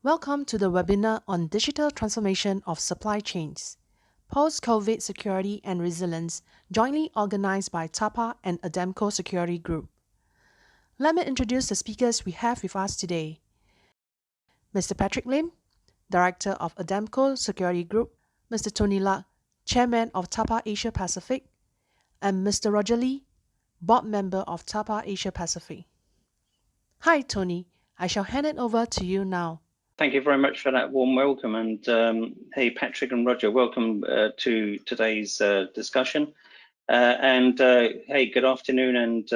Welcome to the webinar on digital transformation of supply chains, post-COVID security and resilience, jointly organized by TAPA and Ademco Security Group. Let me introduce the speakers we have with us today. Mr. Patrick Lim, Director of Ademco Security Group, Mr. Tony Luck, Chairman of TAPA Asia Pacific, and Mr. Roger Lee, Board Member of TAPA Asia Pacific. Hi, Tony. I shall hand it over to you now. Thank you very much for that warm welcome. And hey, Patrick and Roger, welcome to today's discussion. Hey, good afternoon and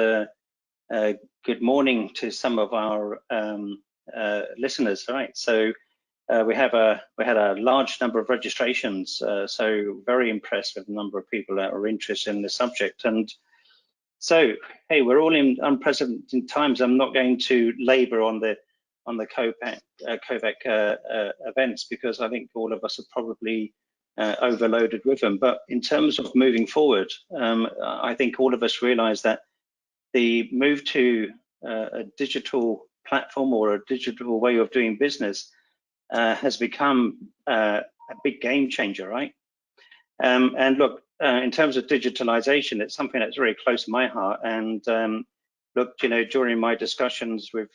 good morning to some of our listeners. All right, so we had a large number of registrations, so very impressed with the number of people that are interested in the subject. And so, hey, we're all in unprecedented times. I'm not going to labor on the COVID events because I think all of us are probably overloaded with them. But in terms of moving forward, I think all of us realize that the move to a digital platform or a digital way of doing business has become a big game changer, right? And look, in terms of digitalization, it's something that's very close to my heart. And look, you know, during my discussions with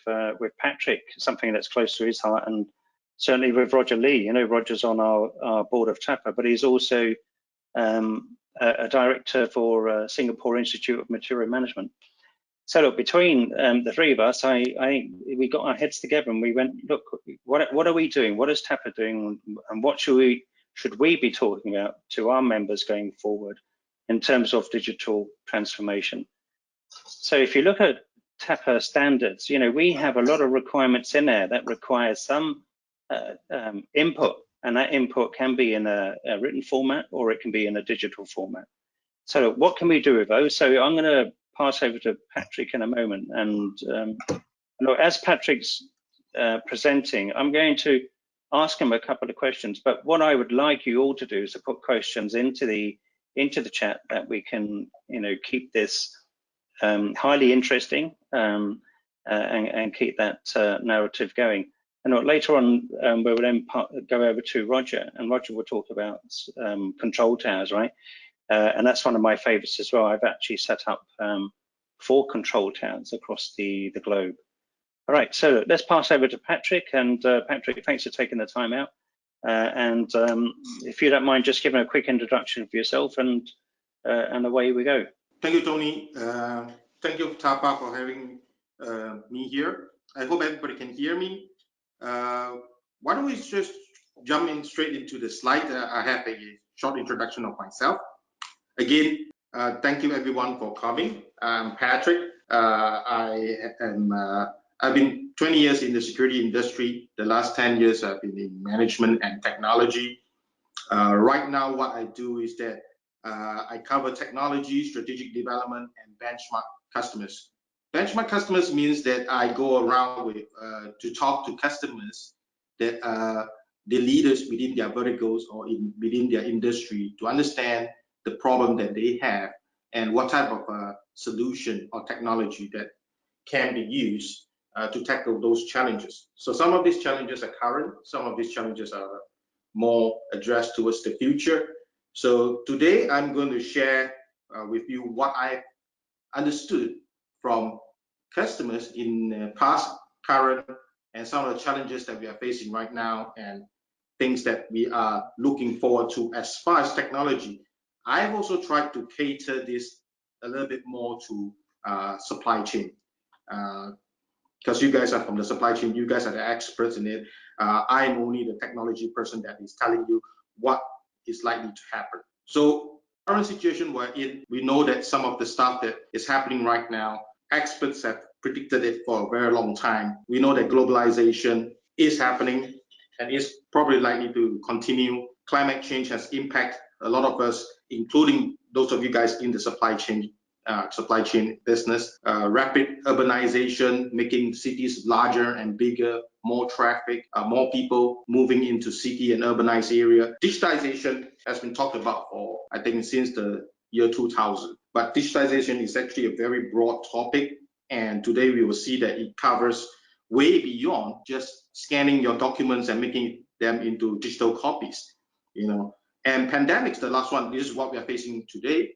Patrick, something that's close to his heart, and certainly with Roger Lee. You know, Roger's on our board of TAPA, but he's also a director for Singapore Institute of Material Management. So look, between the three of us, we got our heads together and we went, look, what are we doing? What is TAPA doing? And what should we be talking about to our members going forward in terms of digital transformation? So if you look at TAPA standards, you know, we have a lot of requirements in there that require some input, and that input can be in a written format or it can be in a digital format. So what can we do with those? So I'm going to pass over to Patrick in a moment. And look, as Patrick's presenting, I'm going to ask him a couple of questions. But what I would like you all to do is to put questions into the chat that we can, you know, keep this highly interesting and keep that narrative going. And later on, we will then go over to Roger, and Roger will talk about control towers, right? And that's one of my favorites as well. I've actually set up 4 control towers across the globe. All right, so let's pass over to Patrick. And Patrick, thanks for taking the time out. And if you don't mind, just giving a quick introduction of yourself, and away we go. Thank you, Tony. Thank you, TAPA, for having me here. I hope everybody can hear me. Why don't we just jump in straight into the slide? I have a short introduction of myself. Again, thank you everyone for coming. I'm Patrick. I've been 20 years in the security industry. The last 10 years I've been in management and technology. Right now, what I do is that I cover technology, strategic development, and benchmark customers. Benchmark customers means that I go around with to talk to customers that are the leaders within their verticals or within their industry to understand the problem that they have and what type of solution or technology that can be used to tackle those challenges. So some of these challenges are current, some of these challenges are more addressed towards the future. So today I'm going to share with you what I understood from customers in past, current, and some of the challenges that we are facing right now and things that we are looking forward to as far as technology. I've also tried to cater this a little bit more to supply chain. Because you guys are from the supply chain, you guys are the experts in it. I'm only the technology person that is telling you what is likely to happen. So current situation we're in, we know that some of the stuff that is happening right now, experts have predicted it for a very long time. We know that globalization is happening and is probably likely to continue. Climate change has impacted a lot of us, including those of you guys in the supply chain business. Rapid urbanization, making cities larger and bigger, more traffic, more people moving into city and urbanized area. Digitalization has been talked about for, I think, since the year 2000. But digitalization is actually a very broad topic. And today we will see that it covers way beyond just scanning your documents and making them into digital copies, And pandemics, the last one, this is what we are facing today.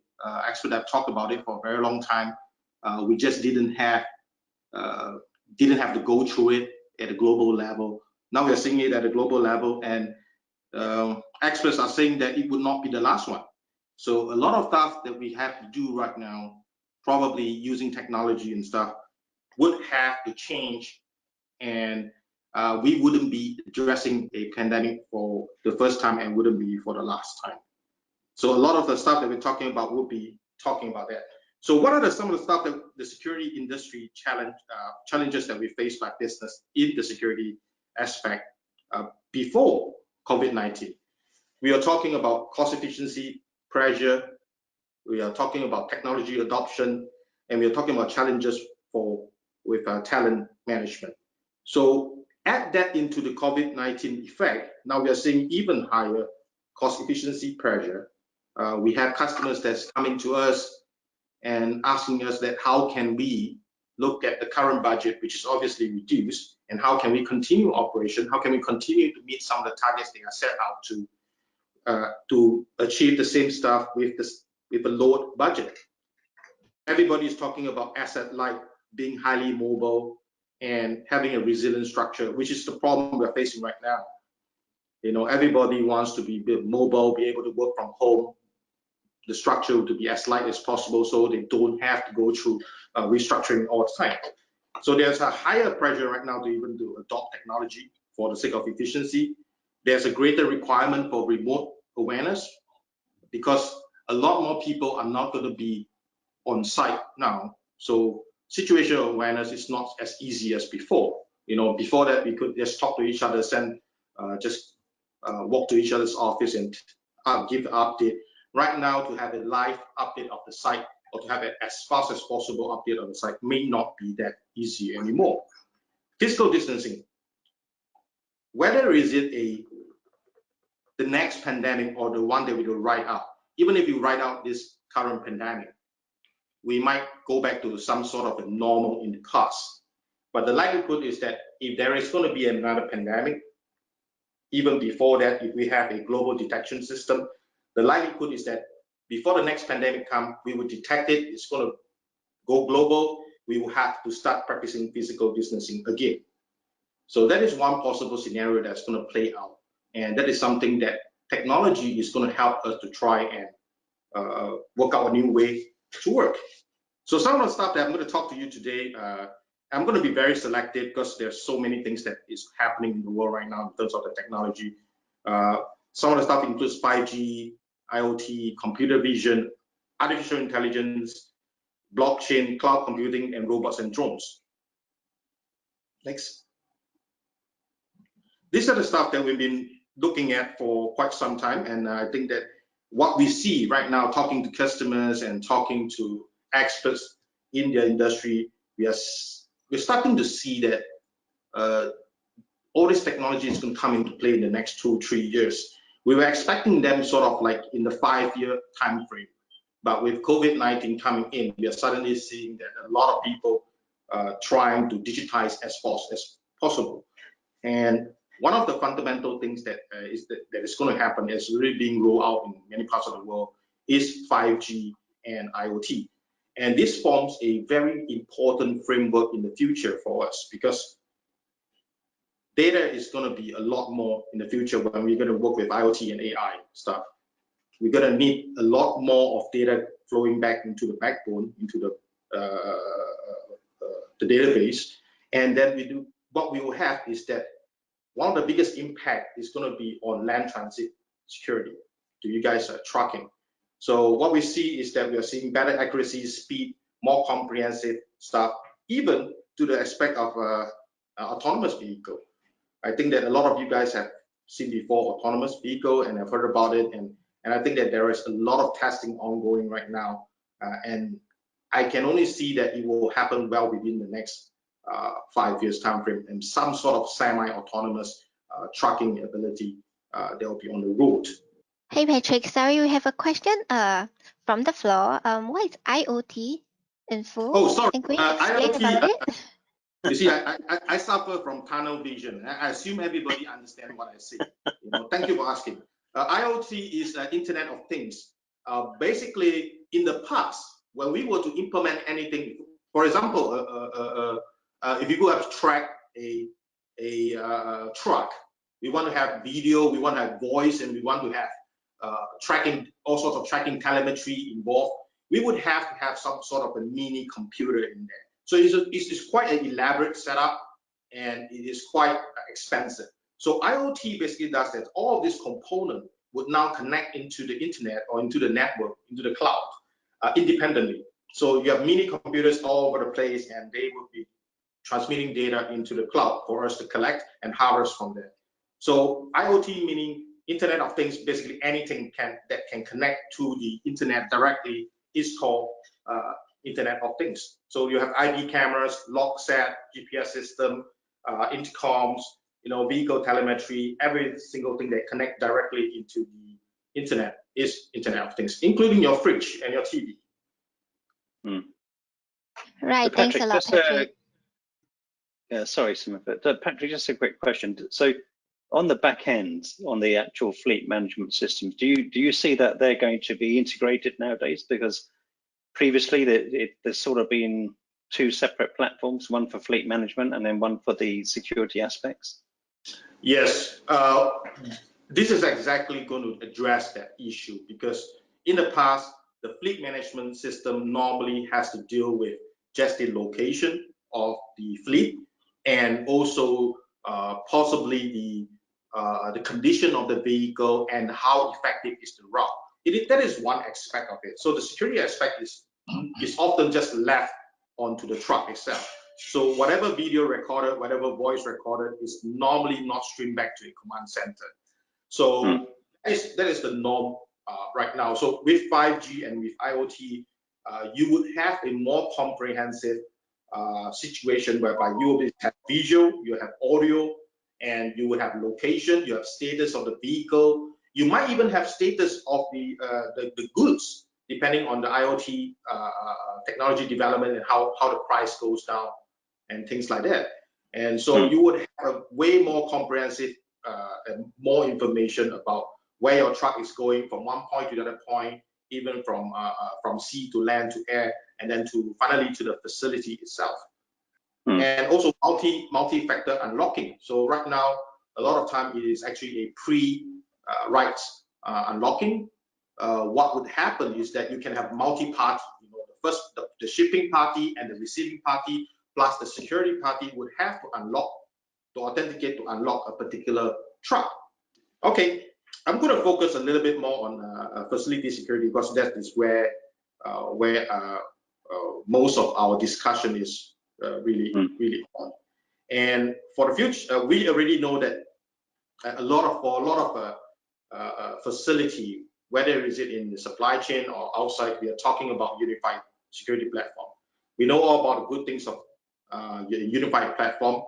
Experts have talked about it for a very long time. We just didn't have to go through it at a global level. Now we are seeing it at a global level, and experts are saying that it would not be the last one. So a lot of stuff that we have to do right now, probably using technology and stuff, would have to change, and we wouldn't be addressing a pandemic for the first time and wouldn't be for the last time. So a lot of the stuff that we're talking about will be talking about that. So what are some of the stuff that the security industry challenges that we face by business in the security aspect before COVID-19? We are talking about cost efficiency, pressure. We are talking about technology adoption, and we are talking about challenges with talent management. So add that into the COVID-19 effect. Now we are seeing even higher cost efficiency pressure. We have customers that's coming to us and asking us that how can we look at the current budget, which is obviously reduced, and how can we continue operation? How can we continue to meet some of the targets they are set out to achieve the same stuff with a lowered budget? Everybody is talking about asset light, being highly mobile, and having a resilient structure, which is the problem we're facing right now. Everybody wants to be mobile, be able to work from home, the structure to be as light as possible so they don't have to go through restructuring all the time. So there's a higher pressure right now to even to adopt technology for the sake of efficiency. There's a greater requirement for remote awareness because a lot more people are not going to be on site now. So situational awareness is not as easy as before. Before that we could just talk to each other, walk to each other's office and give an update. Right now, to have a live update of the site or to have it as fast as possible update on the site may not be that easy anymore. Physical distancing, whether is it the next pandemic or the one that we will ride out, even if you ride out this current pandemic, we might go back to some sort of a normal in the past. But the likelihood is that if there is going to be another pandemic, even before that, if we have a global detection system, the likelihood is that before the next pandemic comes, we will detect it, it's going to go global, we will have to start practicing physical distancing again. So that is one possible scenario that's going to play out. And that is something that technology is going to help us to try and work out a new way to work. So some of the stuff that I'm going to talk to you today, I'm going to be very selective because there's so many things that is happening in the world right now in terms of the technology. Some of the stuff includes 5G, IoT, computer vision, artificial intelligence, blockchain, cloud computing, and robots and drones. Next. These are the stuff that we've been looking at for quite some time, and I think that what we see right now, talking to customers and talking to experts in the industry, we're starting to see that all this technology is going to come into play in the next 2-3 years. We were expecting them sort of like in the 5-year time frame, but with COVID-19 coming in, we are suddenly seeing that a lot of people trying to digitize as fast as possible. And one of the fundamental things that is going to happen, is really being rolled out in many parts of the world, is 5G and IoT. And this forms a very important framework in the future for us, because data is going to be a lot more in the future when we're going to work with IoT and AI stuff. We're going to need a lot more of data flowing back into the backbone, into the database. And then what we will have is that one of the biggest impact is going to be on land transit security. To you guys are tracking. So what we see is that we are seeing better accuracy, speed, more comprehensive stuff, even to the aspect of autonomous vehicle. I think that a lot of you guys have seen before autonomous vehicle and have heard about it, and I think that there is a lot of testing ongoing right now, and I can only see that it will happen well within the next 5 years time frame, and some sort of semi-autonomous trucking ability that will be on the road. Hey Patrick, sorry, we have a question from the floor. What is IoT in full? Oh, sorry. And can you explain IoT, about it? You see, I suffer from tunnel vision. I assume everybody understands what I say. Thank you for asking. IoT is Internet of Things. Basically, in the past, when we were to implement anything, for example, if you go have to track a truck, we want to have video, we want to have voice, and we want to have tracking, all sorts of tracking telemetry involved. We would have to have some sort of a mini computer in there. So it's quite an elaborate setup, and it is quite expensive. So IoT basically does that. All of this component would now connect into the internet or into the network, into the cloud, independently. So you have mini computers all over the place, and they will be transmitting data into the cloud for us to collect and harvest from there. So IoT meaning Internet of Things, basically anything that can connect to the internet directly is called Internet of Things. So you have ID cameras, log set, GPS system, intercoms, vehicle telemetry, every single thing that connect directly into the internet is Internet of Things, including your fridge and your TV. Right, thanks a lot, Patrick. Sorry, Samantha. Patrick, just a quick question. So on the back end, on the actual fleet management systems, do you see that they're going to be integrated nowadays? Because previously there's sort of been two separate platforms, one for fleet management and then one for the security aspects. Yes, this is exactly going to address that issue, because in the past, the fleet management system normally has to deal with just the location of the fleet and also possibly the condition of the vehicle and how effective is the route. That is one aspect of it. So the security aspect is often just left onto the truck itself. So whatever video recorded, whatever voice recorded is normally not streamed back to a command center. So that is the norm right now. So with 5G and with IoT, you would have a more comprehensive situation whereby you will have visual, you have audio, and you will have location, you have status of the vehicle. You might even have status of the goods, depending on the IoT technology development and how the price goes down and things like that. And so you would have a way more comprehensive and more information about where your truck is going from one point to the other point, even from sea to land to air, and then finally to the facility itself. And also multi-factor unlocking. So right now, a lot of time it is actually a pre-rights unlocking. What would happen is that you can have multi-party. The shipping party and the receiving party plus the security party would have to authenticate to unlock a particular truck. Okay, I'm going to focus a little bit more on facility security, because that is where most of our discussion is really on. And for the future, we already know that for a lot of facility, whether is it in the supply chain or outside, we are talking about unified security platform. We know all about the good things of unified platform,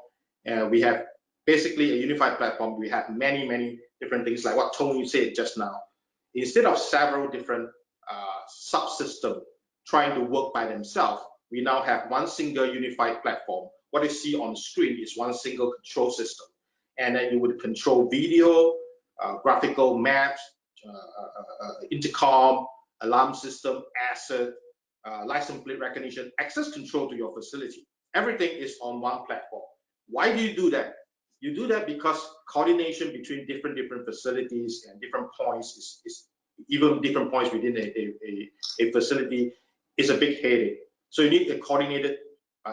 and we have basically a unified platform. We have many different things, like what Tony said just now. Instead of several different subsystems trying to work by themselves, we now have one single unified platform. What you see on the screen is one single control system, and then you would control video, graphical maps, intercom, alarm system, asset, license plate recognition, access control to your facility. Everything is on one platform. Why do you do that? You do that because coordination between different facilities and different points is even different points within a facility is a big headache. So you need a coordinated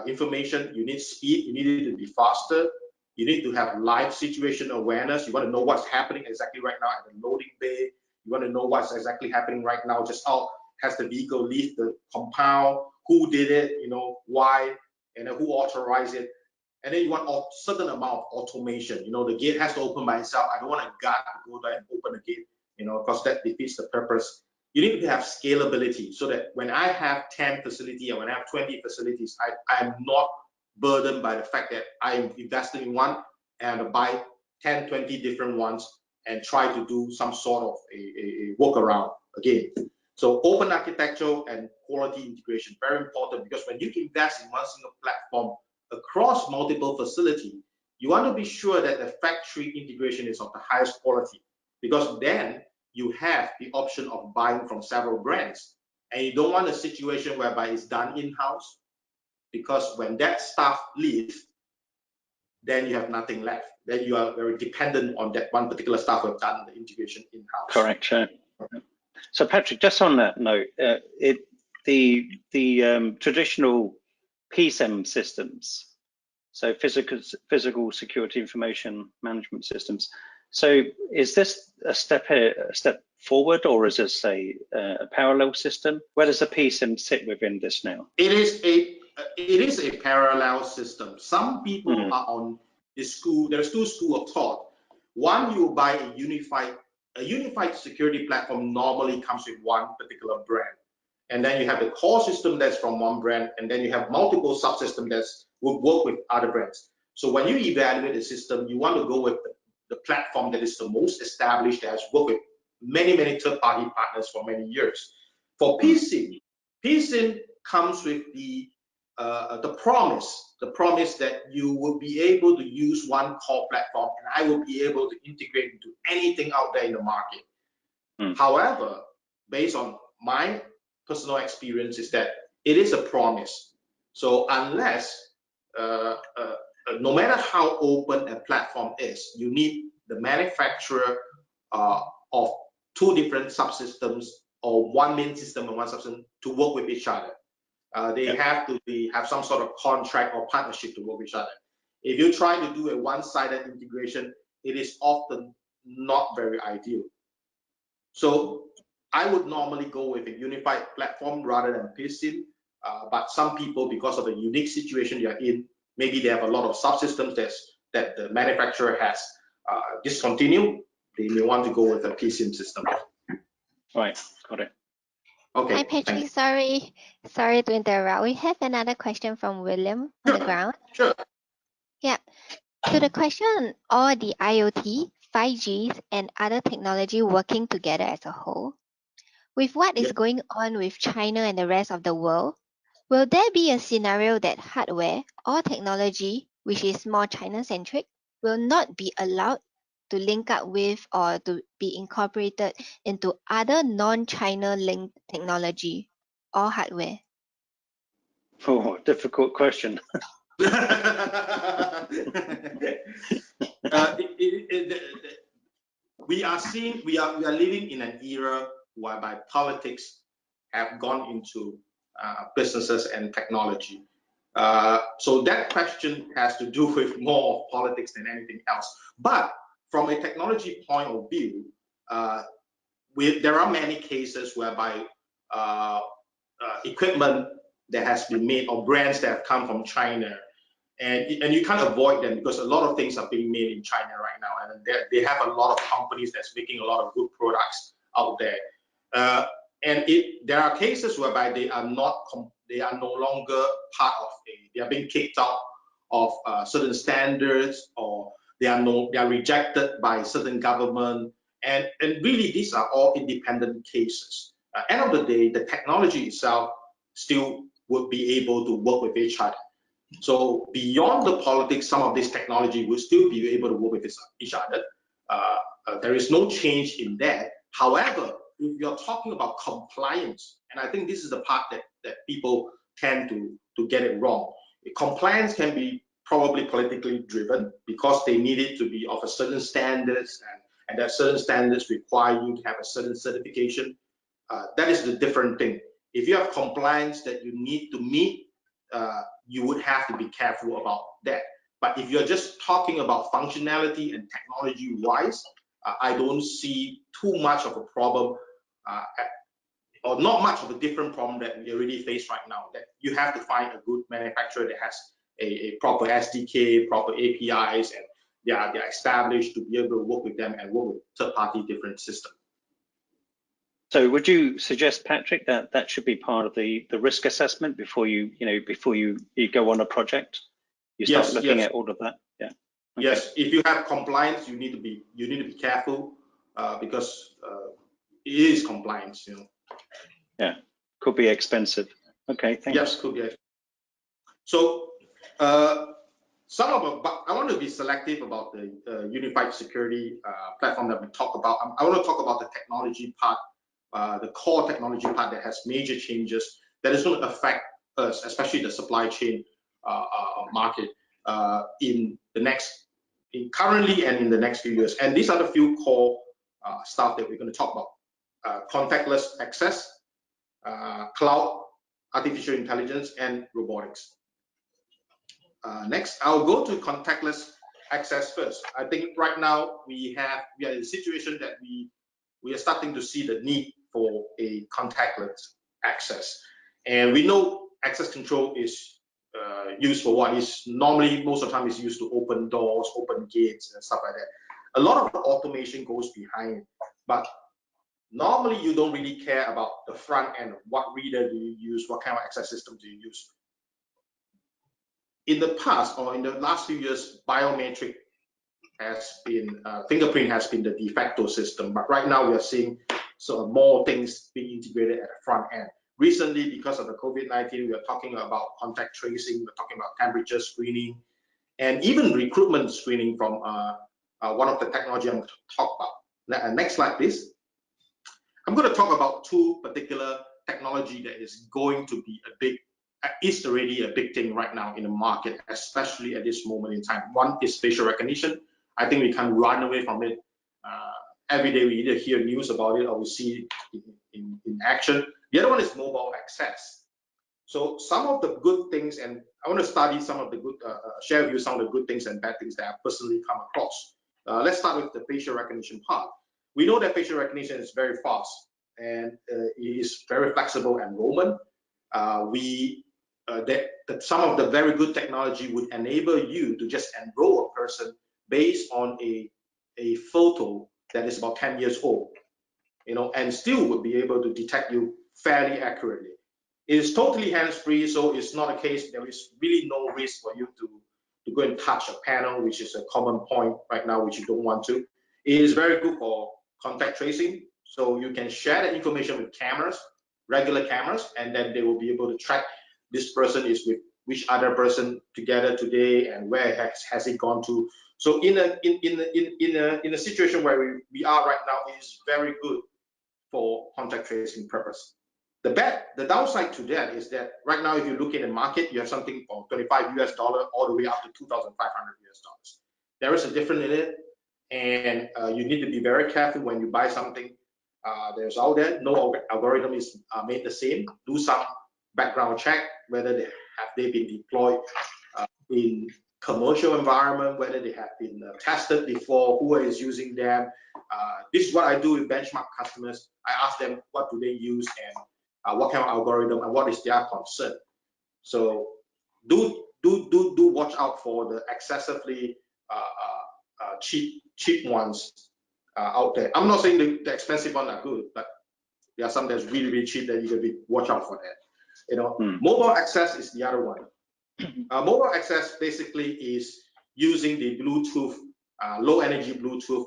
information. You need speed. You need it to be faster. You need to have live situation awareness. You want to know what's happening exactly right now at the loading bay. You want to know what's exactly happening right now. Just how has the vehicle leave the compound? Who did it? Why? And who authorized it? And then you want a certain amount of automation. The gate has to open by itself. I don't want a guard to go there and open the gate, because that defeats the purpose. You need to have scalability so that when I have 10 facilities or when I have 20 facilities, I'm not burdened by the fact that I'm investing in one and buy 10, 20 different ones and try to do some sort of a workaround again. So open architecture and quality integration, very important, because when you invest in one single platform across multiple facilities, you want to be sure that the factory integration is of the highest quality, because then you have the option of buying from several brands, and you don't want a situation whereby it's done in-house, because when that staff leaves, then you have nothing left. Then you are very dependent on that one particular staff who have done the integration in-house. Correct. So Patrick, just on that note, the traditional PSEM systems, so physical security information management systems. So is this a step forward, or is this a parallel system? Where does the PSEM sit within this now? It is a parallel system. Some people are on the school. There's two schools of thought. One, you buy a unified security platform. Normally comes with one particular brand, and then you have the core system that's from one brand, and then you have multiple subsystems that will work with other brands. So when you evaluate the system, you want to go with the platform that is the most established, that has worked with many third-party partners for many years. For PSEM comes with the promise that you will be able to use one core platform, and I will be able to integrate into anything out there in the market. However, based on my personal experience, is that it is a promise. So unless, no matter how open a platform is, you need the manufacturer of two different subsystems, or one main system and one subsystem, to work with each other. They have to have some sort of contract or partnership to work with each other. If you try to do a one-sided integration, it is often not very ideal. So I would normally go with a unified platform rather than PSEM, but some people, because of the unique situation they are in, maybe they have a lot of subsystems that the manufacturer has discontinued, they may want to go with a PSEM system. Right, got it. Okay. Hi Patrick, sorry to interrupt. We have another question from William on the ground. Sure. Yeah. So the question, are the IoT, 5Gs, and other technology working together as a whole? With what is going on with China and the rest of the world, will there be a scenario that hardware or technology, which is more China-centric, will not be allowed to link up with or to be incorporated into other non-China linked technology or hardware? Oh, difficult question. We are living in an era whereby politics have gone into businesses and technology. So that question has to do with more of politics than anything else. But from a technology point of view, there are many cases whereby equipment that has been made, or brands that have come from China, and you can't avoid them, because a lot of things are being made in China right now, and they have a lot of companies that's making a lot of good products out there. And there are cases whereby they are no longer part of they are being kicked out of certain standards, or they are rejected by certain government, and really these are all independent cases. End of the day, the technology itself still would be able to work with each other. So beyond the politics, some of this technology will still be able to work with each other. There is no change in that. However, if you're talking about compliance, and I think this is the part that people tend to get it wrong. Compliance can be probably politically driven, because they need it to be of a certain standards, and that certain standards require you to have a certain certification. That is the different thing. If you have compliance that you need to meet, you would have to be careful about that. But if you're just talking about functionality and technology wise, I don't see too much of a problem, or not much of a different problem that we already face right now. That you have to find a good manufacturer that has a proper SDK, proper APIs, and they are established to be able to work with them and work with third-party different systems. So would you suggest, Patrick, that should be part of the risk assessment before you go on a project? You start looking at all of that. Yeah. Okay. Yes. If you have compliance, you need to be careful, because it is compliance. Yeah. Could be expensive. Okay. Thanks. Yes, could be. So Some of them, but I want to be selective about the unified security platform that we talk about. I want to talk about the technology part, the core technology part that has major changes that is going to affect us, especially the supply chain market currently and in the next few years. And these are the few core stuff that we're going to talk about: contactless access, cloud, artificial intelligence, and robotics. Next, I'll go to contactless access first. I think right now we are in a situation that we are starting to see the need for a contactless access, and we know access control is used for what is normally most of the time is used to open doors, open gates, and stuff like that. A lot of the automation goes behind it, but normally you don't really care about the front end. What reader do you use? What kind of access system do you use? In the past, or in the last few years, biometric has been, fingerprint has been the de facto system, but right now we are seeing more things being integrated at the front end. Recently, because of the COVID-19, we are talking about contact tracing, we're talking about temperature screening, and even recruitment screening from one of the technology I'm going to talk about. Next slide, please. I'm going to talk about two particular technology that is going to be is already a big thing right now in the market, especially at this moment in time. One is facial recognition. I think we can't run away from it. Every day we either hear news about it or we see it in action. The other one is mobile access. So some of the good things, and I want to study some of the good, share with you some of the good things and bad things that I've personally come across. Let's start with the facial recognition part. We know that facial recognition is very fast and it is very flexible enrollment. That some of the very good technology would enable you to just enroll a person based on a photo that is about 10 years old, and still would be able to detect you fairly accurately. It is totally hands-free, so it's not a case, there is really no risk for you to go and touch a panel, which is a common point right now, which you don't want to. It is very good for contact tracing, so you can share the information with cameras, regular cameras, and then they will be able to track this person is with which other person together today and where has it gone to. So in a situation where we are right now, it is very good for contact tracing purpose. The downside to that is that right now, if you look in the market, you have something from $25 US all the way up to $2,500 US. There is a difference in it, and you need to be very careful when you buy something. There's out there, no algorithm is made the same. Do some background check whether they been deployed in commercial environment, whether they have been tested before, who is using them. This is what I do with benchmark customers. I ask them what do they use and what kind of algorithm and what is their concern. So do watch out for the excessively cheap ones out there. I'm not saying the expensive ones are good, but there are some that's really cheap that you can watch out for that. Mobile access is the other one. Mobile access basically is using the Bluetooth, low energy Bluetooth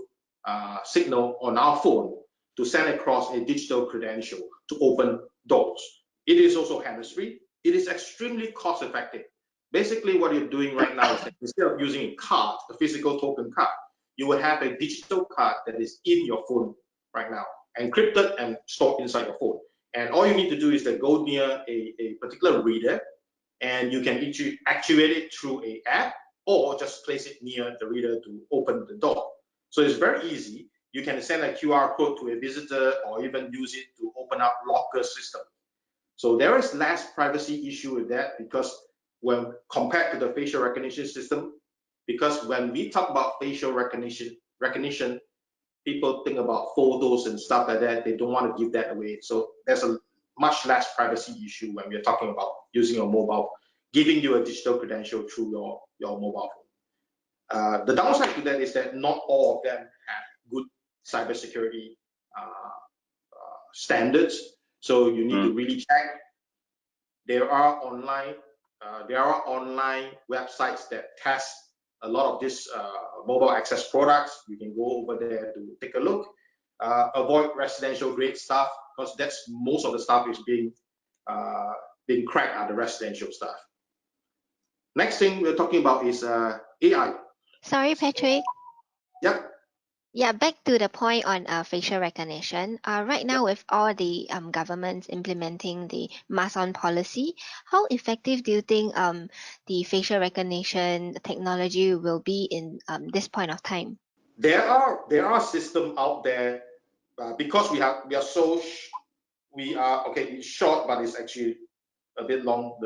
signal on our phone to send across a digital credential to open doors. It is also hands-free. It is extremely cost effective. Basically what you're doing right now is that instead of using a card, a physical token card, you will have a digital card that is in your phone right now, encrypted and stored inside your phone. And all you need to do is to go near a particular reader, and you can actuate it through an app or just place it near the reader to open the door. So it's very easy. You can send a QR code to a visitor or even use it to open up locker system. So there is less privacy issue with that, because when compared to the facial recognition system, because when we talk about facial recognition, people think about photos and stuff like that. They don't want to give that away. So there's a much less privacy issue when we're talking about using your mobile, giving you a digital credential through your mobile phone. The downside to that is that not all of them have good cybersecurity standards. So you need to really check. There are online websites that test a lot of these mobile access products. You can go over there to take a look. Avoid residential grade stuff, because that's most of the stuff is being cracked at the residential stuff. Next thing we're talking about is AI. Sorry, Patrick. Yep. Yeah, back to the point on facial recognition. Right now, with all the governments implementing the mask on policy, how effective do you think the facial recognition technology will be in this point of time? There are systems out there because we are okay. It's short, but it's actually a bit long.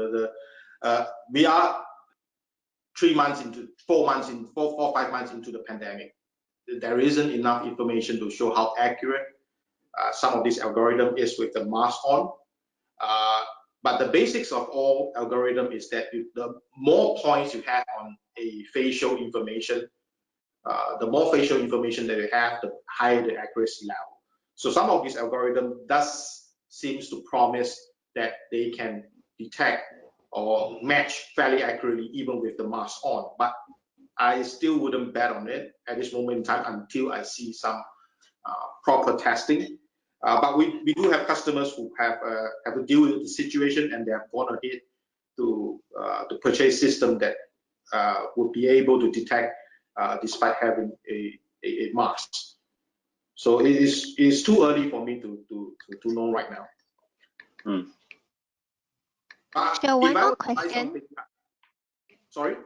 We are 3 months into 4 months in 5 months into the pandemic. There isn't enough information to show how accurate some of this algorithm is with the mask on. But the basics of all algorithm is that the more points you have on a facial information, the more facial information that you have, the higher the accuracy level. So some of these algorithm seems to promise that they can detect or match fairly accurately even with the mask on. But I still wouldn't bet on it at this moment in time until I see some proper testing. But we do have customers who have to deal with the situation, and they have gone ahead to purchase system that would be able to detect despite having a mask. So it is too early for me to know right now. Sure, one more question. Sorry?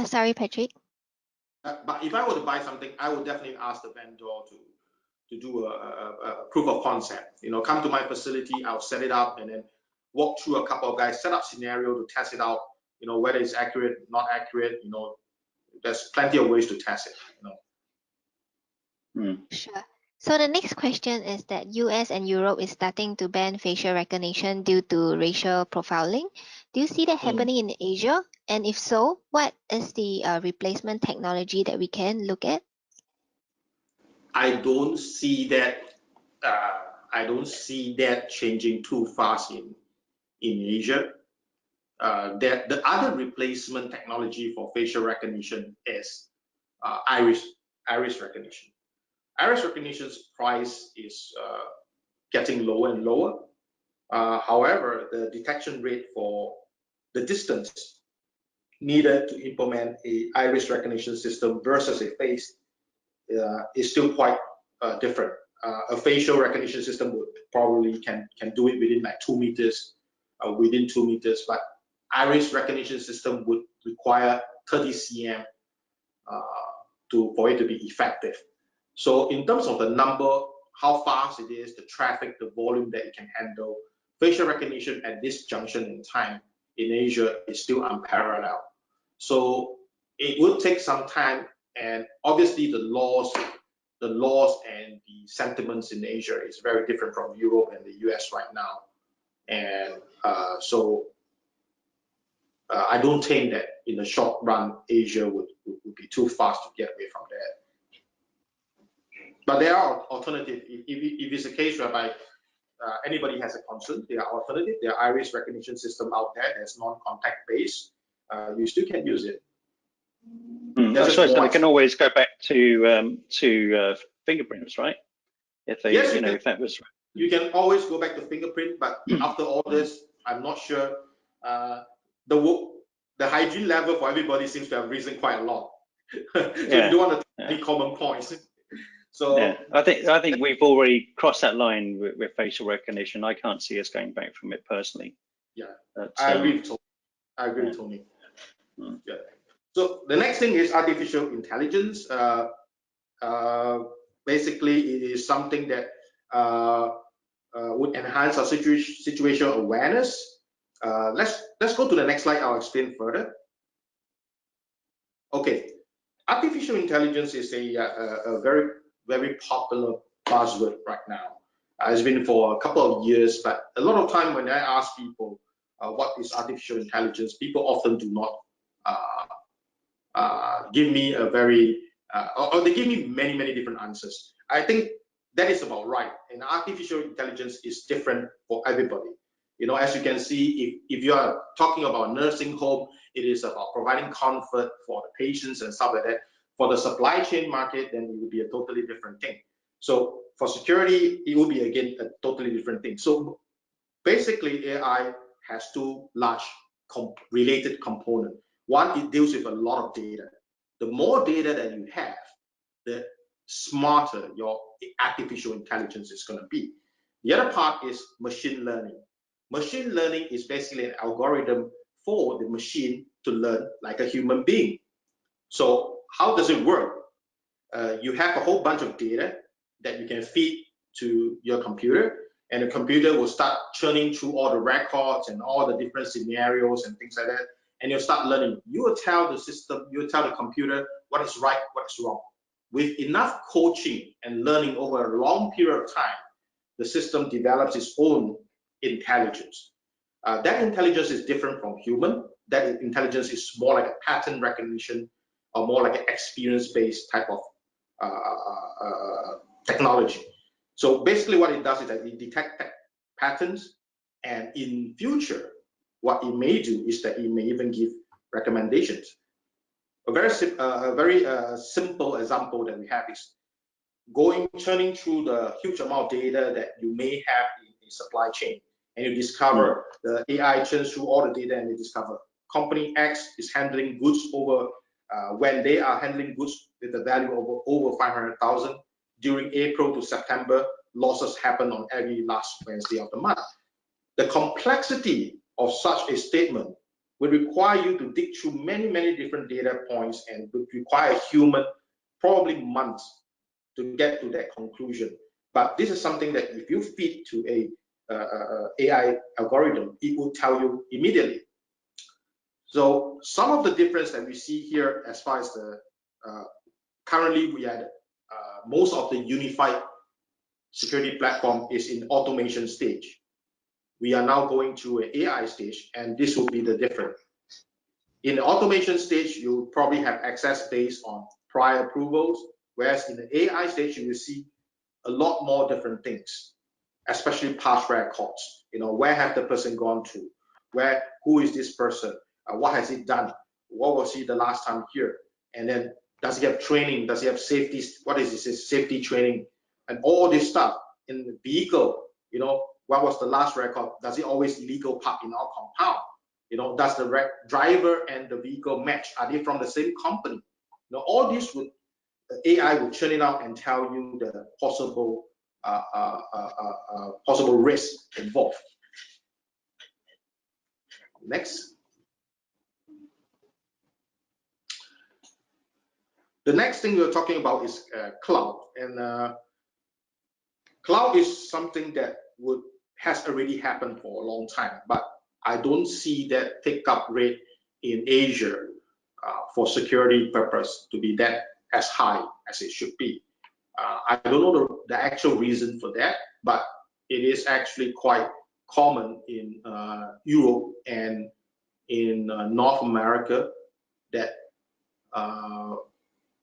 Sorry, Patrick. But if I were to buy something, I would definitely ask the vendor to do a proof of concept. You know, come to my facility, I'll set it up, and then walk through a couple of guys, set up scenario to test it out. You know, whether it's accurate, not accurate. You know, there's plenty of ways to test it. You know. Sure. So the next question is that US and Europe is starting to ban facial recognition due to racial profiling. Do you see that happening in Asia? And if so, what is the replacement technology that we can look at? I don't see that. I don't see that changing too fast in Asia. The other replacement technology for facial recognition is iris recognition. Iris recognition's price is getting lower and lower. However, the detection rate for the distance needed to implement a iris recognition system versus a face is still quite different. A facial recognition system would probably can do it within like 2 meters, within 2 meters, but iris recognition system would require 30 cm for it to be effective. So in terms of the number, how fast it is, the traffic, the volume that it can handle, facial recognition at this junction in time in Asia is still unparalleled. So it will take some time, and obviously the laws and the sentiments in Asia is very different from Europe and the US right now. And so I don't think that in the short run, Asia would be too fast to get away from that. But there are alternatives. If it's a case whereby anybody has a concern, there are alternatives. There are iris recognition system out there that's non-contact based. You still can use it. I suppose they can always go back to fingerprints, right? If they, yes, if that was. You can always go back to fingerprint, but after all this, I'm not sure. The hygiene level for everybody seems to have risen quite a lot. So you don't want to take any common points. So yeah, I think we've already crossed that line with facial recognition. I can't see us going back from it personally. Yeah, but, I agree with Tony. With Tony. Yeah. So the next thing is artificial intelligence. Basically, it is something that would enhance our situational awareness. Let's go to the next slide. I'll explain further. Okay, artificial intelligence is a very popular buzzword right now. It's been for a couple of years, but a lot of time when I ask people what is artificial intelligence, people often do not give me a very or they give me many different answers. I think that is about right. And artificial intelligence is different for everybody. You know, as you can see, if you are talking about nursing home, it is about providing comfort for the patients and stuff like that. For the supply chain market, then it would be a totally different thing. So for security, it will be again a totally different thing. So basically, AI has two large related components. One, it deals with a lot of data. The more data that you have, the smarter your artificial intelligence is going to be. The other part is machine learning. Machine learning is basically an algorithm for the machine to learn like a human being. So how does it work? You have a whole bunch of data that you can feed to your computer, and the computer will start churning through all the records and all the different scenarios and things like that, and you'll start learning. You will tell the system, you will tell the computer what is right, what is wrong. With enough coaching and learning over a long period of time, the system develops its own intelligence. That intelligence is different from human. That intelligence is more like a pattern recognition, or more like an experience-based type of technology. So basically what it does is that it detects patterns, and in future, what it may do is that it may even give recommendations. A very simple example that we have is churning through the huge amount of data that you may have in a supply chain, and you discover the AI churns through all the data, and you discover company X is handling goods over when they are handling goods with a value of over 500,000 during April to September, losses happen on every last Wednesday of the month. The complexity of such a statement would require you to dig through many different data points, and would require a human probably months to get to that conclusion. But this is something that if you feed to a AI algorithm, it will tell you immediately. So some of the difference that we see here, as far as the currently we had most of the unified security platform is in automation stage. We are now going to an AI stage, and this will be the difference. In the automation stage, you probably have access based on prior approvals, whereas in the AI stage, you will see a lot more different things, especially past records. You know, where have the person gone to? Who is this person? What has he done? What was he the last time here? And then does he have training? Does he have safety? What is his safety training? And all this stuff in the vehicle. You know, what was the last record? Does he always legal park in our compound? You know, does the driver and the vehicle match? Are they from the same company? You know, all this would AI will churn it out and tell you the possible possible risk involved. Next. The next thing we're talking about is cloud, and cloud is something that has already happened for a long time, but I don't see that take-up rate in Asia for security purpose to be that as high as it should be. I don't know the actual reason for that, but it is actually quite common in Europe and in North America that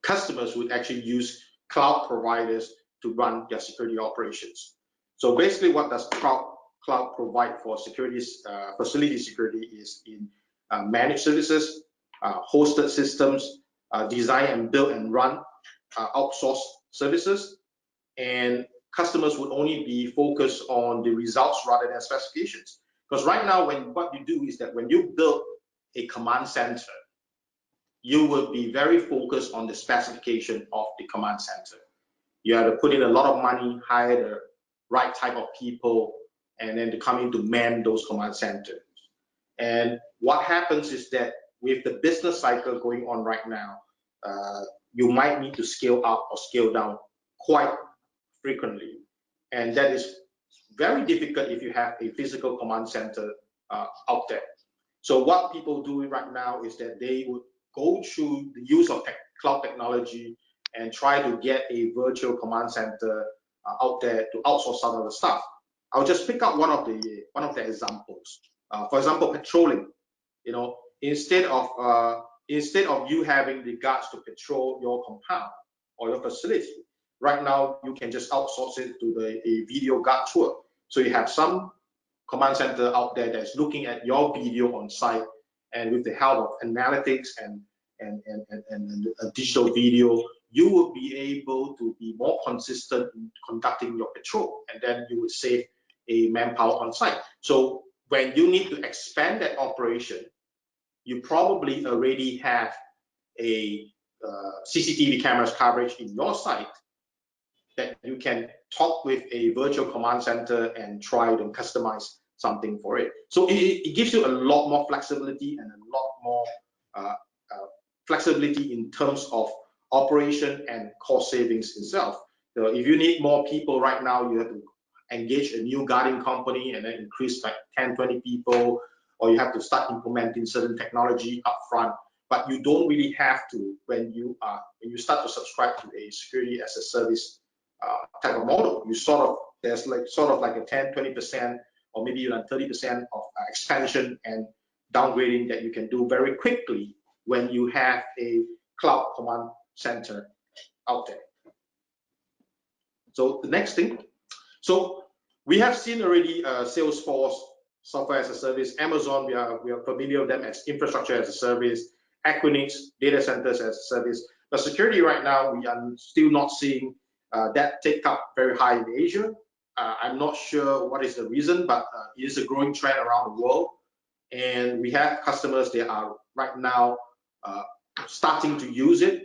customers would actually use cloud providers to run their security operations. So basically, what does cloud provide for security, facility security, is in managed services, hosted systems, design and build and run outsourced services, and customers would only be focused on the results rather than specifications. Because right now, what you do is that when you build a command center, you will be very focused on the specification of the command center. You have to put in a lot of money, hire the right type of people, and then to come in to man those command centers. And what happens is that with the business cycle going on right now, you might need to scale up or scale down quite frequently. And that is very difficult if you have a physical command center out there. So what people do right now is that they would go through the use of cloud technology and try to get a virtual command center out there to outsource some of the stuff. I'll just pick up one of the examples. For example, patrolling. You know, instead of you having the guards to patrol your compound or your facility, right now you can just outsource it to a video guard tour. So you have some command center out there that's looking at your video on site, and with the help of analytics and a digital video, you will be able to be more consistent in conducting your patrol, and then you would save a manpower on site. So when you need to expand that operation, you probably already have a CCTV cameras coverage in your site that you can talk with a virtual command center and try to customize something for it. So it gives you a lot more flexibility and a lot more flexibility in terms of operation and cost savings itself. So if you need more people right now, you have to engage a new guarding company and then increase like 10, 20 people, or you have to start implementing certain technology upfront. But you don't really have to when you start to subscribe to a security as a service type of model. You there's like a 10, 20%, or maybe even 30% of expansion and downgrading that you can do very quickly when you have a cloud command center out there. So the next thing, so we have seen already Salesforce, software as a service, Amazon, we are familiar with them as infrastructure as a service, Equinix, data centers as a service. But security right now, we are still not seeing that take up very high in Asia. I'm not sure what is the reason, but it is a growing trend around the world. And we have customers that are right now starting to use it,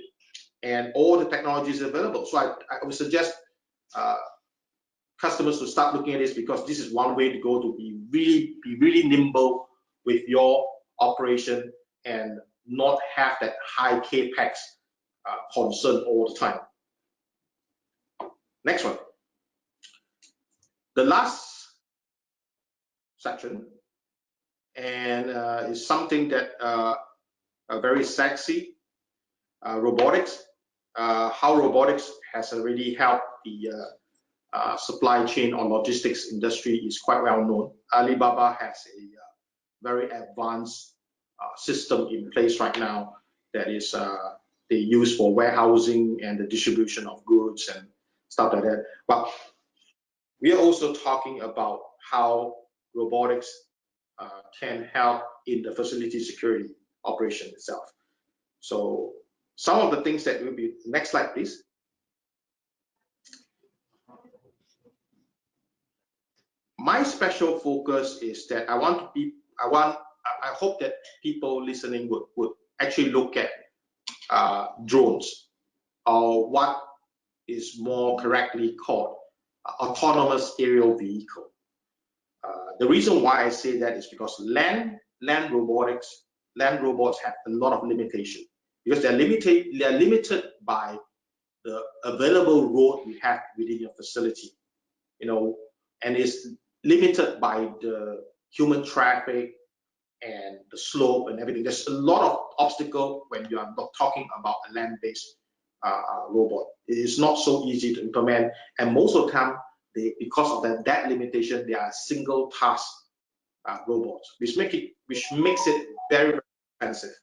and all the technology is available. So I would suggest customers to start looking at this, because this is one way to go to be really nimble with your operation and not have that high capex concern all the time. Next one. The last section, and is something that very sexy, robotics. How robotics has already helped the supply chain or logistics industry is quite well known. Alibaba has a very advanced system in place right now that is they use for warehousing and the distribution of goods and stuff like that. But we are also talking about how robotics can help in the facility security operation itself. So some of the things that will be, next slide please. My special focus is that I hope that people listening would actually look at drones, or what is more correctly called autonomous aerial vehicle. The reason why I say that is because land robots have a lot of limitation, because they're limited by the available road we have within your facility, and it's limited by the human traffic and the slope and everything. There's a lot of obstacle when you are not talking about a land-based robot. It is not so easy to implement, and most of the time, because of that limitation, they are single task robots, which makes it very, very expensive.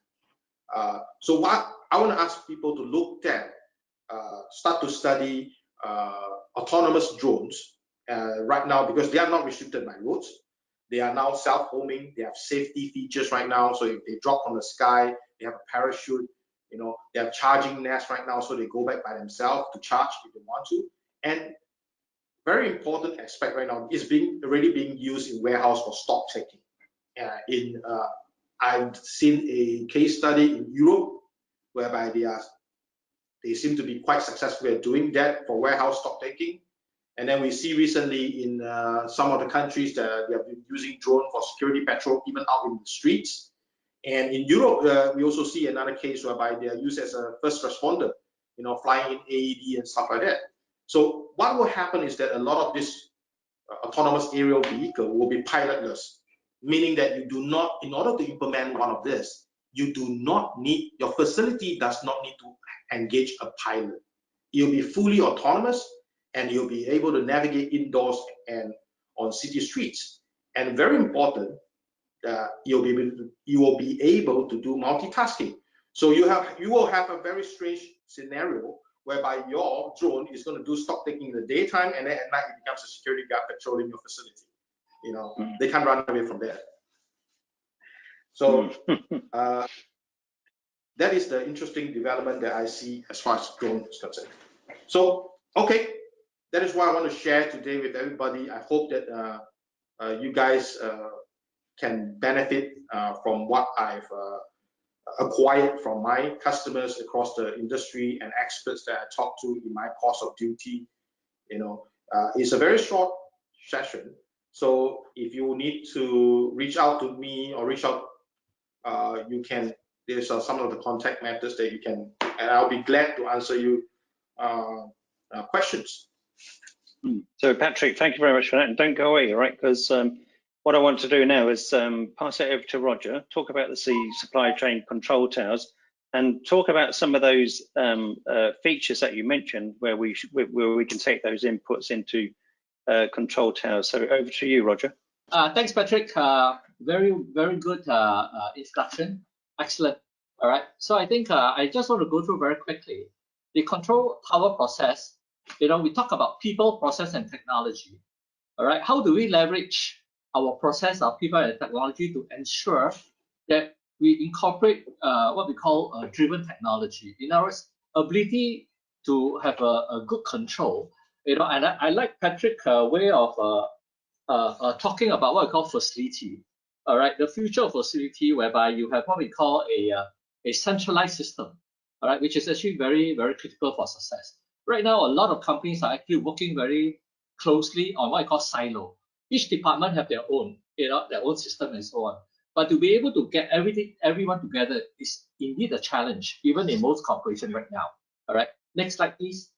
So what I want to ask people to look at, start to study autonomous drones right now, because they are not restricted by roads. They are now self-homing. They have safety features right now. So if they drop from the sky, they have a parachute. They have charging nests right now, so they go back by themselves to charge if they want to. And very important aspect right now is already being used in warehouse for stock taking. I've seen a case study in Europe whereby they seem to be quite successful at doing that for warehouse stock taking. And then we see recently in some of the countries that they have been using drone for security patrol, even out in the streets. And in Europe, we also see another case whereby they are used as a first responder, flying in AED and stuff like that. So what will happen is that a lot of this autonomous aerial vehicle will be pilotless, meaning that you do not, in order to implement one of this, you do not need, your facility does not need to engage a pilot. You'll be fully autonomous, and you'll be able to navigate indoors and on city streets. And very important, you will be able to do multitasking. So you will have a very strange scenario whereby your drone is going to do stock taking in the daytime, and then at night it becomes a security guard patrolling your facility. They can't run away from that. So that is the interesting development that I see as far as drone is concerned. So, okay, that is what I want to share today with everybody. I hope that you guys can benefit from what I've acquired from my customers across the industry and experts that I talk to in my course of duty. It's a very short session. So if you need to reach out to me or reach out, you can. There's some of the contact methods that you can, and I'll be glad to answer you questions. So Patrick, thank you very much for that, and don't go away, all right? Because what I want to do now is pass it over to Roger, talk about the supply chain control towers, and talk about some of those features that you mentioned where we can take those inputs into control towers. So over to you, Roger. Thanks, Patrick. Very good introduction. Excellent. All right. So I think I just want to go through very quickly the control tower process. We talk about people, process, and technology. All right. How do we leverage our process, our people, and technology to ensure that we incorporate what we call driven technology in our ability to have a good control? And I like Patrick's way of talking about what we call facility. All right, the future of facility, whereby you have what we call a centralized system. All right, which is actually very critical for success. Right now, a lot of companies are actually working very closely on what I call silo. Each department have their own, their own system and so on. But to be able to get everyone together is indeed a challenge, even in most corporations right now. All right, next slide, please.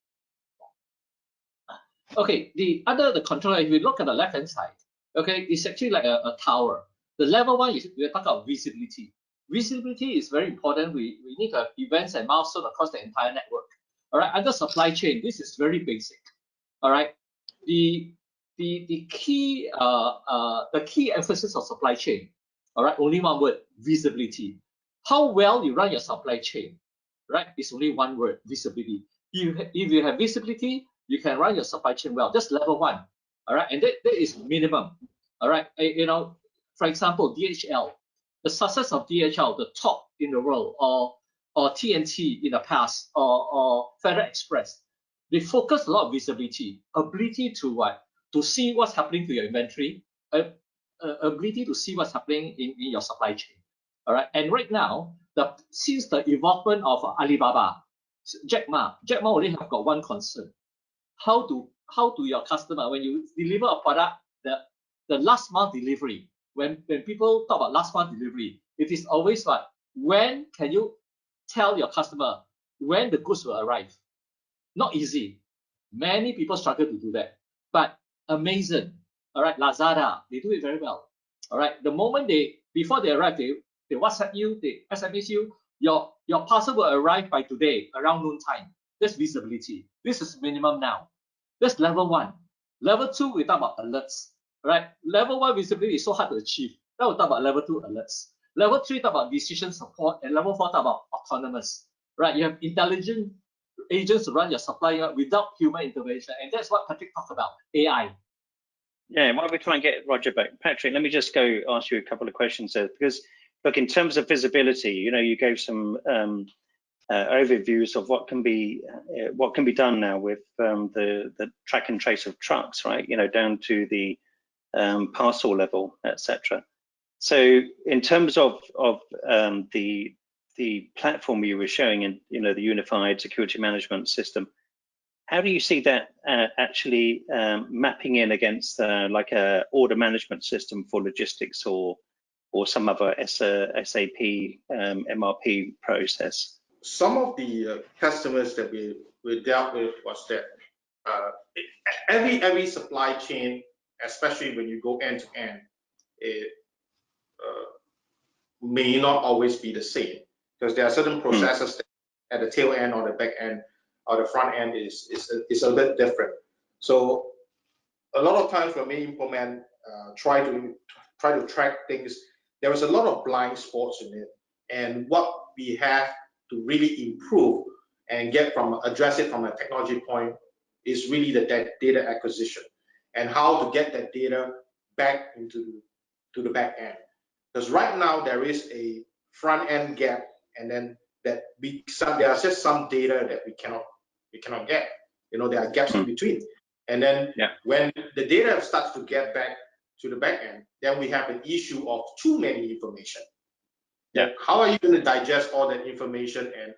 Okay, the controller, if we look at the left-hand side, okay, it's actually like a tower. The level one is we're talking about visibility. Visibility is very important. We need to have events and milestones across the entire network. All right, under supply chain, this is very basic. All right, the key emphasis of supply chain. All right, only one word: visibility. How well you run your supply chain, right? It's only one word: visibility. If you have visibility, you can run your supply chain well. Just level one. All right, and that is minimum. All right, for example, DHL. The success of DHL, the top in the world, or TNT in the past, or Federal Express, they focus a lot of visibility, ability to see what's happening to your inventory, ability to see what's happening in your supply chain. All right, and right now, since the involvement of Alibaba, Jack Ma only have got one concern: how do your customer, when you deliver a product, the last mile delivery. When people talk about last mile delivery, it is always what? When can you tell your customer when the goods will arrive? Not easy. Many people struggle to do that. But Amazon, all right, Lazada, they do it very well. All right, the moment before they arrive, they WhatsApp you, they SMS you, your parcel will arrive by today around noon time. That's visibility. This is minimum now. That's level one. Level two, we talk about alerts. Right, level one visibility is so hard to achieve. Now we'll talk about level two alerts. Level three talk about decision support, and level four talk about autonomous. Right, you have intelligent agents to run your supply without human intervention, and that's what Patrick talked about, AI. Yeah, while we try and get Roger back, Patrick, let me just go ask you a couple of questions there, because look, in terms of visibility, you gave some overviews of what can be done now with the track and trace of trucks, right? Down to the parcel level, etc. So in terms of the platform you were showing in the unified security management system, how do you see that actually mapping in against like a order management system for logistics or some other SAP MRP process? Some of the customers that we dealt with was that every supply chain, especially when you go end to end, it may not always be the same, because there are certain processes that at the tail end or the back end or the front end is a bit different. So a lot of times when we implement, try to track things, there was a lot of blind spots in it, and what we have to really improve and address it from a technology point is really the data acquisition and how to get that data back into the back end. Because right now there is a front end gap, and then there are just some data that we cannot get. There are gaps in between, and then when the data starts to get back to the back end, then we have an issue of too many information. Yeah. How are you going to digest all that information, and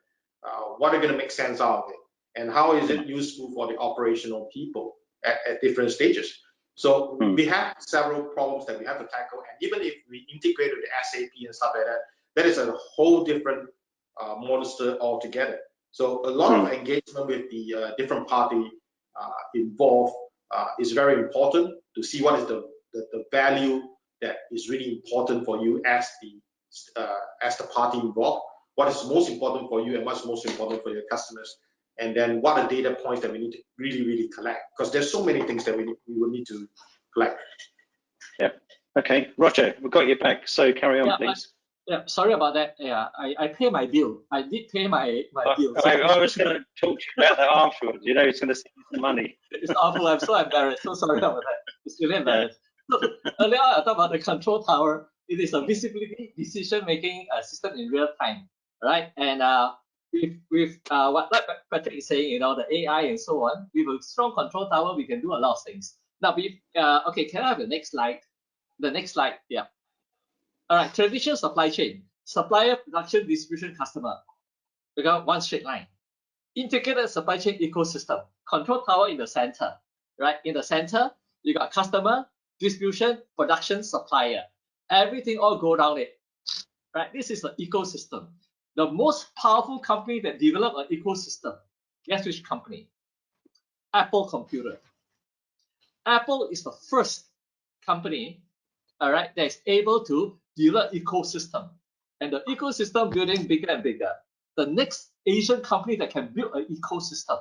what are going to make sense out of it? And how is it useful for the operational people at different stages? So we have several problems that we have to tackle. And even if we integrate with the SAP and stuff like that, that is a whole different monster altogether. So a lot of engagement with the different party involved is very important to see what is the value that is really important for you as the party involved, what is most important for you and what's most important for your customers, and then what are data points that we need to really collect, because there's so many things that we will need to collect. Yeah. Okay, Roger, we've got you back, so carry on, please. Yeah, sorry about that. Yeah, I pay my bill. I did pay my bill. So I was going to talk to you about that afterwards. You know, it's going to save you some money. It's awful. I'm so embarrassed. So sorry about that. It's really embarrassed. So, earlier I talked about the control tower. It is a visibility decision-making system in real time, right? And with what Patrick is saying, you know, the AI and so on, with a strong control tower, we can do a lot of things. Now, okay, can I have the next slide? The next slide, yeah. All right, traditional supply chain, supplier, production, distribution, customer. We got one straight line. Integrated supply chain ecosystem, control tower in the center, right? In the center, you got customer, distribution, production, supplier. Everything all go down it, right? This is the ecosystem. The most powerful company that developed an ecosystem, guess which company? Apple Computer. Apple is the first company, all right, that is able to develop ecosystem, and the ecosystem building bigger and bigger. The next Asian company that can build an ecosystem,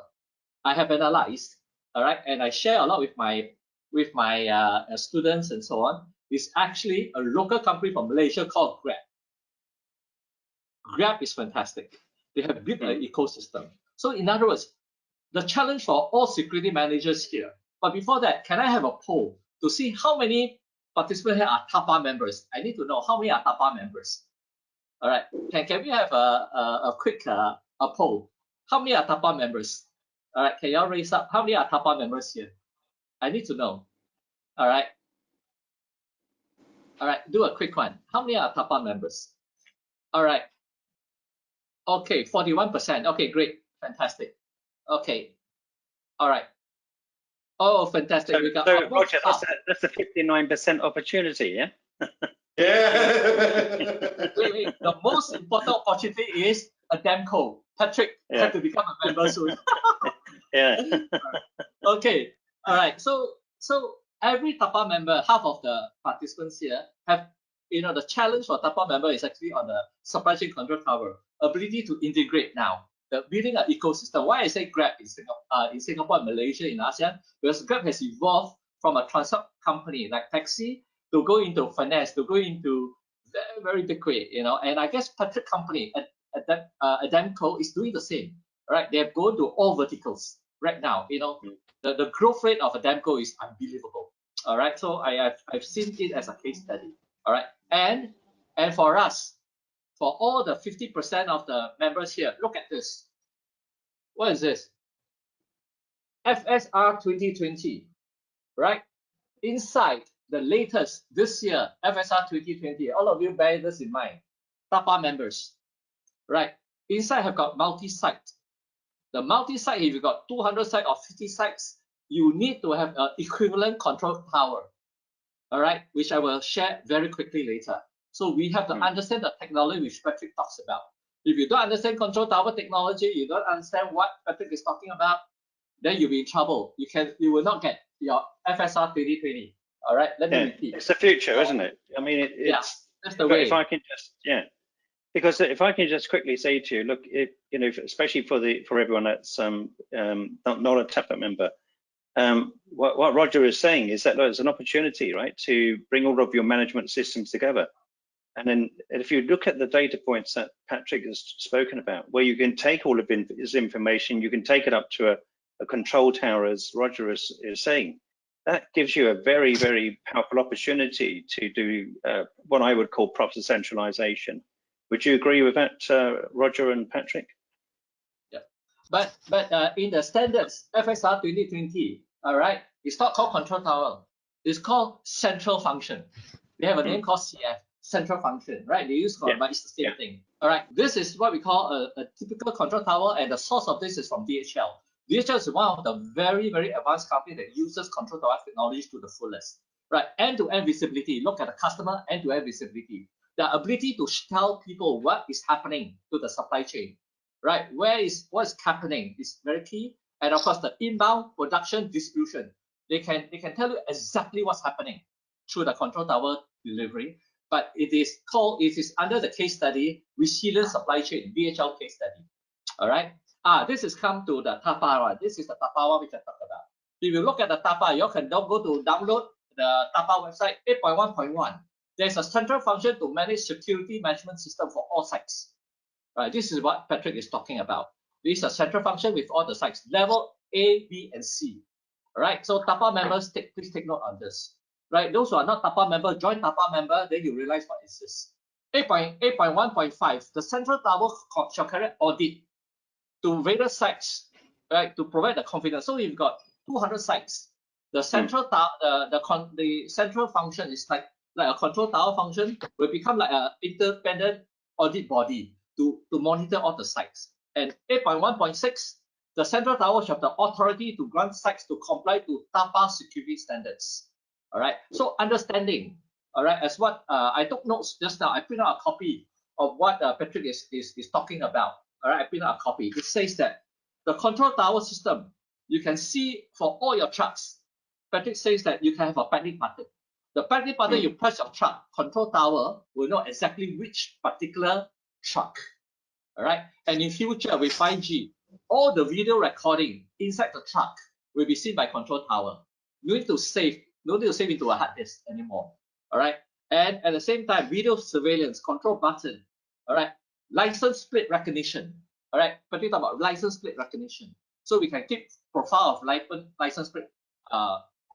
I have analyzed, all right, and I share a lot with my students and so on, is actually a local company from Malaysia called Grab. Grab is fantastic. They have built an ecosystem. So in other words, the challenge for all security managers here. But before that, can I have a poll to see how many participants here are TAPA members? I need to know how many are TAPA members. All right, can we have a quick poll? How many are TAPA members? All right, can y'all raise up? How many are TAPA members here? I need to know. All right. All right, do a quick one. How many are TAPA members? All right. Okay, 41%. Okay, great. Fantastic. Okay. All right. Oh, fantastic. So, we got Roger, that's a 59% opportunity, yeah? Yeah. Wait. The most important opportunity is Ademco. Patrick had to become a member soon. Yeah. Okay. All right. So every TAPA member, half of the participants here have, you know, the challenge for TAPA member is actually on the supply chain control tower, ability to integrate now, the building an ecosystem. Why I say Grab in Singapore and Malaysia, in ASEAN, because Grab has evolved from a transport company like taxi to go into finance, to go into very, very big way, you know. And I guess Patrick company Ademco is doing the same, right? They have gone to all verticals right now, you know. The growth rate of Ademco is unbelievable. All right, so I've seen it as a case study. All right, and for us, for all the 50% of the members here, look at this. What is this? FSR 2020, right? Inside the latest this year, FSR 2020, all of you bear this in mind. TAPA members, right? Inside have got multi-site. The multi-site, if you've got 200 sites or 50 sites, you need to have an equivalent control tower, all right, which I will share very quickly later. So we have to understand the technology which Patrick talks about. If you don't understand control tower technology, you don't understand what Patrick is talking about, then you'll be in trouble. You will not get your FSR 2020. All right, let me repeat. It's the future, isn't it? I mean, that's the way. If I can just, because if I can just quickly say to you, look, you know, especially for everyone that's not a TAPA member, what Roger is saying is that there's an opportunity, right, to bring all of your management systems together. And then if you look at the data points that Patrick has spoken about, where you can take all of his information, you can take it up to a control tower, as Roger is saying, that gives you a very, very powerful opportunity to do what I would call proper centralization. Would you agree with that, Roger and Patrick? Yeah, but in the standards, FSR 2020, all right, it's not called control tower. It's called central function. We have a name called CF, central function, right? They use but it's the same thing. All right, this is what we call a typical control tower, and the source of this is from DHL. DHL is one of the very, very advanced company that uses control tower technology to the fullest, right? End-to-end visibility. Look at the customer end-to-end visibility. The ability to tell people what is happening to the supply chain, right? What's happening is very key. And of course, the inbound production distribution. They can tell you exactly what's happening through the control tower delivery. But it is under the case study, resilient supply chain, DHL case study. All right. This is come to the TAPA one. This is the TAPA one which I talked about. If you look at the TAPA, you can go to download the TAPA website 8.1.1. There's a central function to manage security management system for all sites. Right. This is what Patrick is talking about. This is a central function with all the sites, level A, B, and C. All right. So TAPA members, please take note on this. Right. Those who are not TAPA member, join TAPA member, then you realize what is this. 8.1.5, the central tower shall carry audit to various sites, right, to provide the confidence. So you've got 200 sites. The central the central function is like a control tower function will become like an independent audit body to monitor all the sites. And 8.1.6, the central tower shall have the authority to grant sites to comply to TAPA security standards. All right. So understanding, all right, as what I took notes just now. I printed out a copy of what Patrick is talking about. All right, I printed out a copy. It says that the control tower system, you can see for all your trucks. Patrick says that you can have a panic button. The panic button, you press your truck, control tower will know exactly which particular truck. All right. And in future with 5G, all the video recording inside the truck will be seen by control tower. No need to save into a hard disk anymore. All right. And at the same time, video surveillance, control button. All right. License plate recognition. All right. But we talk about license plate recognition. So we can keep profile of license plate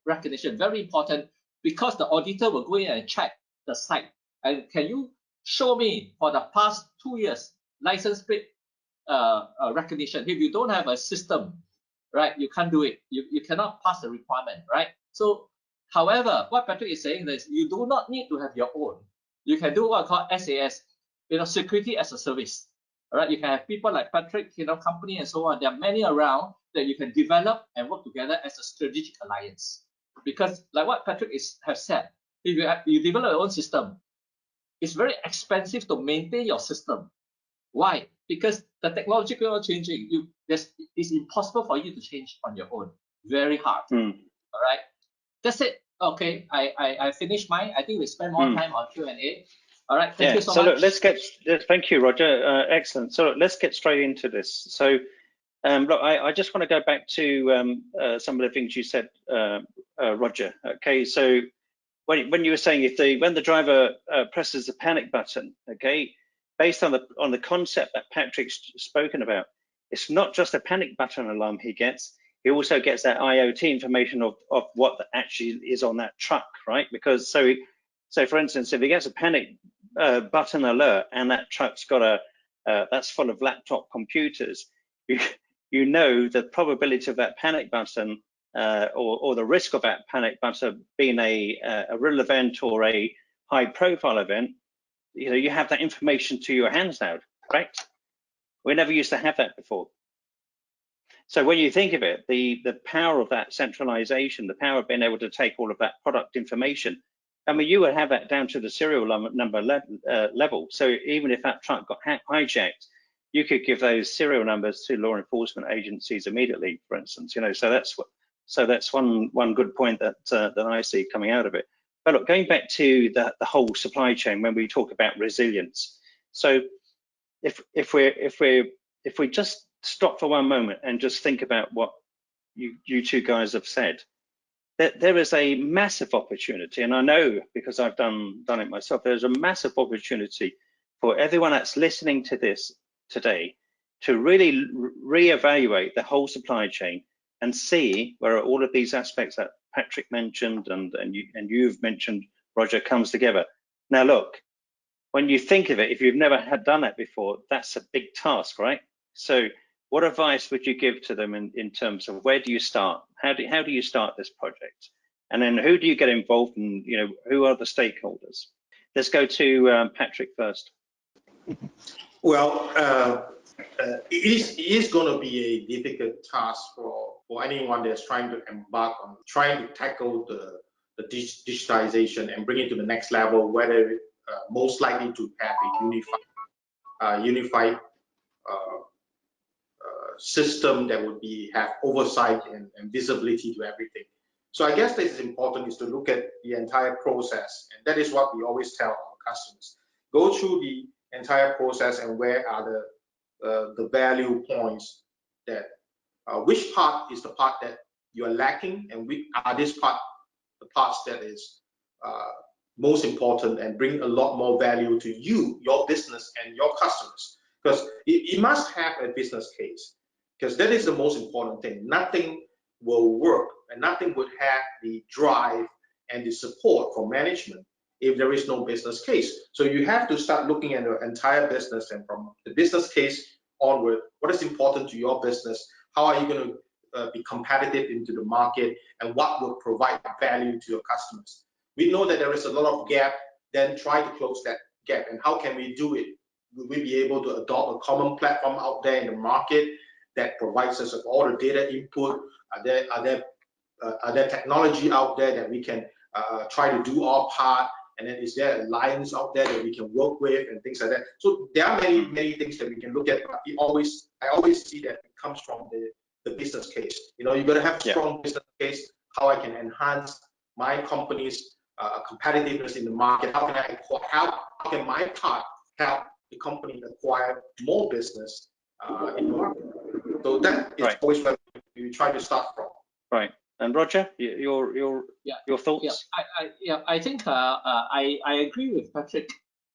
recognition. Very important, because the auditor will go in and check the site. And can you show me for the past 2 years license plate recognition? If you don't have a system, right, you can't do it. You cannot pass the requirement, right? So, however, what Patrick is saying is you do not need to have your own. You can do what I call SAS, security as a service. All right, you can have people like Patrick, company and so on. There are many around that you can develop and work together as a strategic alliance. Because like what Patrick has said, if you develop your own system, it's very expensive to maintain your system. Why? Because the technology is changing. It's impossible for you to change on your own. Very hard. All right. That's it. Okay. I finished mine. I think we spend more time on Q&A. All right. Thank you so much. Look, thank you, Roger. Excellent. So let's get straight into this. So look, I just want to go back to some of the things you said, Roger. Okay. So when you were saying when the driver presses the panic button, okay, based on the concept that Patrick's spoken about, it's not just a panic button alarm he gets. He also gets that IoT information of what actually is on that truck, right? Because so for instance, if he gets a panic button alert and that truck's got that's full of laptop computers, you know the probability of that panic button or the risk of that panic button being a real event or a high profile event. You have that information to your hands now, right? We never used to have that before. So when you think of it, the power of that centralization, the power of being able to take all of that product information, I mean, you would have that down to the serial number level. So even if that truck got hijacked, you could give those serial numbers to law enforcement agencies immediately, for instance. So that's one good point that I see coming out of it. But look, going back to the whole supply chain, when we talk about resilience, so if we just stop for one moment and just think about what you two guys have said, that there is a massive opportunity, and I know because I've done it myself. There's a massive opportunity for everyone that's listening to this today to really reevaluate the whole supply chain and see where all of these aspects that Patrick mentioned and you've mentioned, Roger, comes together. Now look, when you think of it, if you've never done that before, that's a big task, right? So what advice would you give to them in terms of where do you start? How do you start this project? And then who do you get involved in? Who are the stakeholders? Let's go to Patrick first. Well, it is going to be a difficult task for anyone that's trying to embark on trying to tackle the digitalization and bring it to the next level, whether most likely to have a unified system that would have oversight and visibility to everything. So I guess this is important, is to look at the entire process, and that is what we always tell our customers. Go through the entire process and where are the value points that which part is the part that you're lacking, and which are the parts that is most important and bring a lot more value to you, your business, and your customers. Because it must have a business case, because that is the most important thing. Nothing will work and nothing would have the drive and the support from management if there is no business case. So you have to start looking at the entire business, and from the business case onward, what is important to your business? How are you going to be competitive into the market, and what will provide value to your customers? We know that there is a lot of gap, then try to close that gap. And how can we do it? Will we be able to adopt a common platform out there in the market that provides us with all the data input? Are there technology out there that we can try to do our part? And then is there alliance out there that we can work with and things like that? So there are many things that we can look at. But I always see that it comes from the business case. You got to have a strong business case. How I can enhance my company's competitiveness in the market? How can my part help the company acquire more business in the market? So that is always where we try to start from. Right. And Roger, your thoughts? I think I agree with Patrick.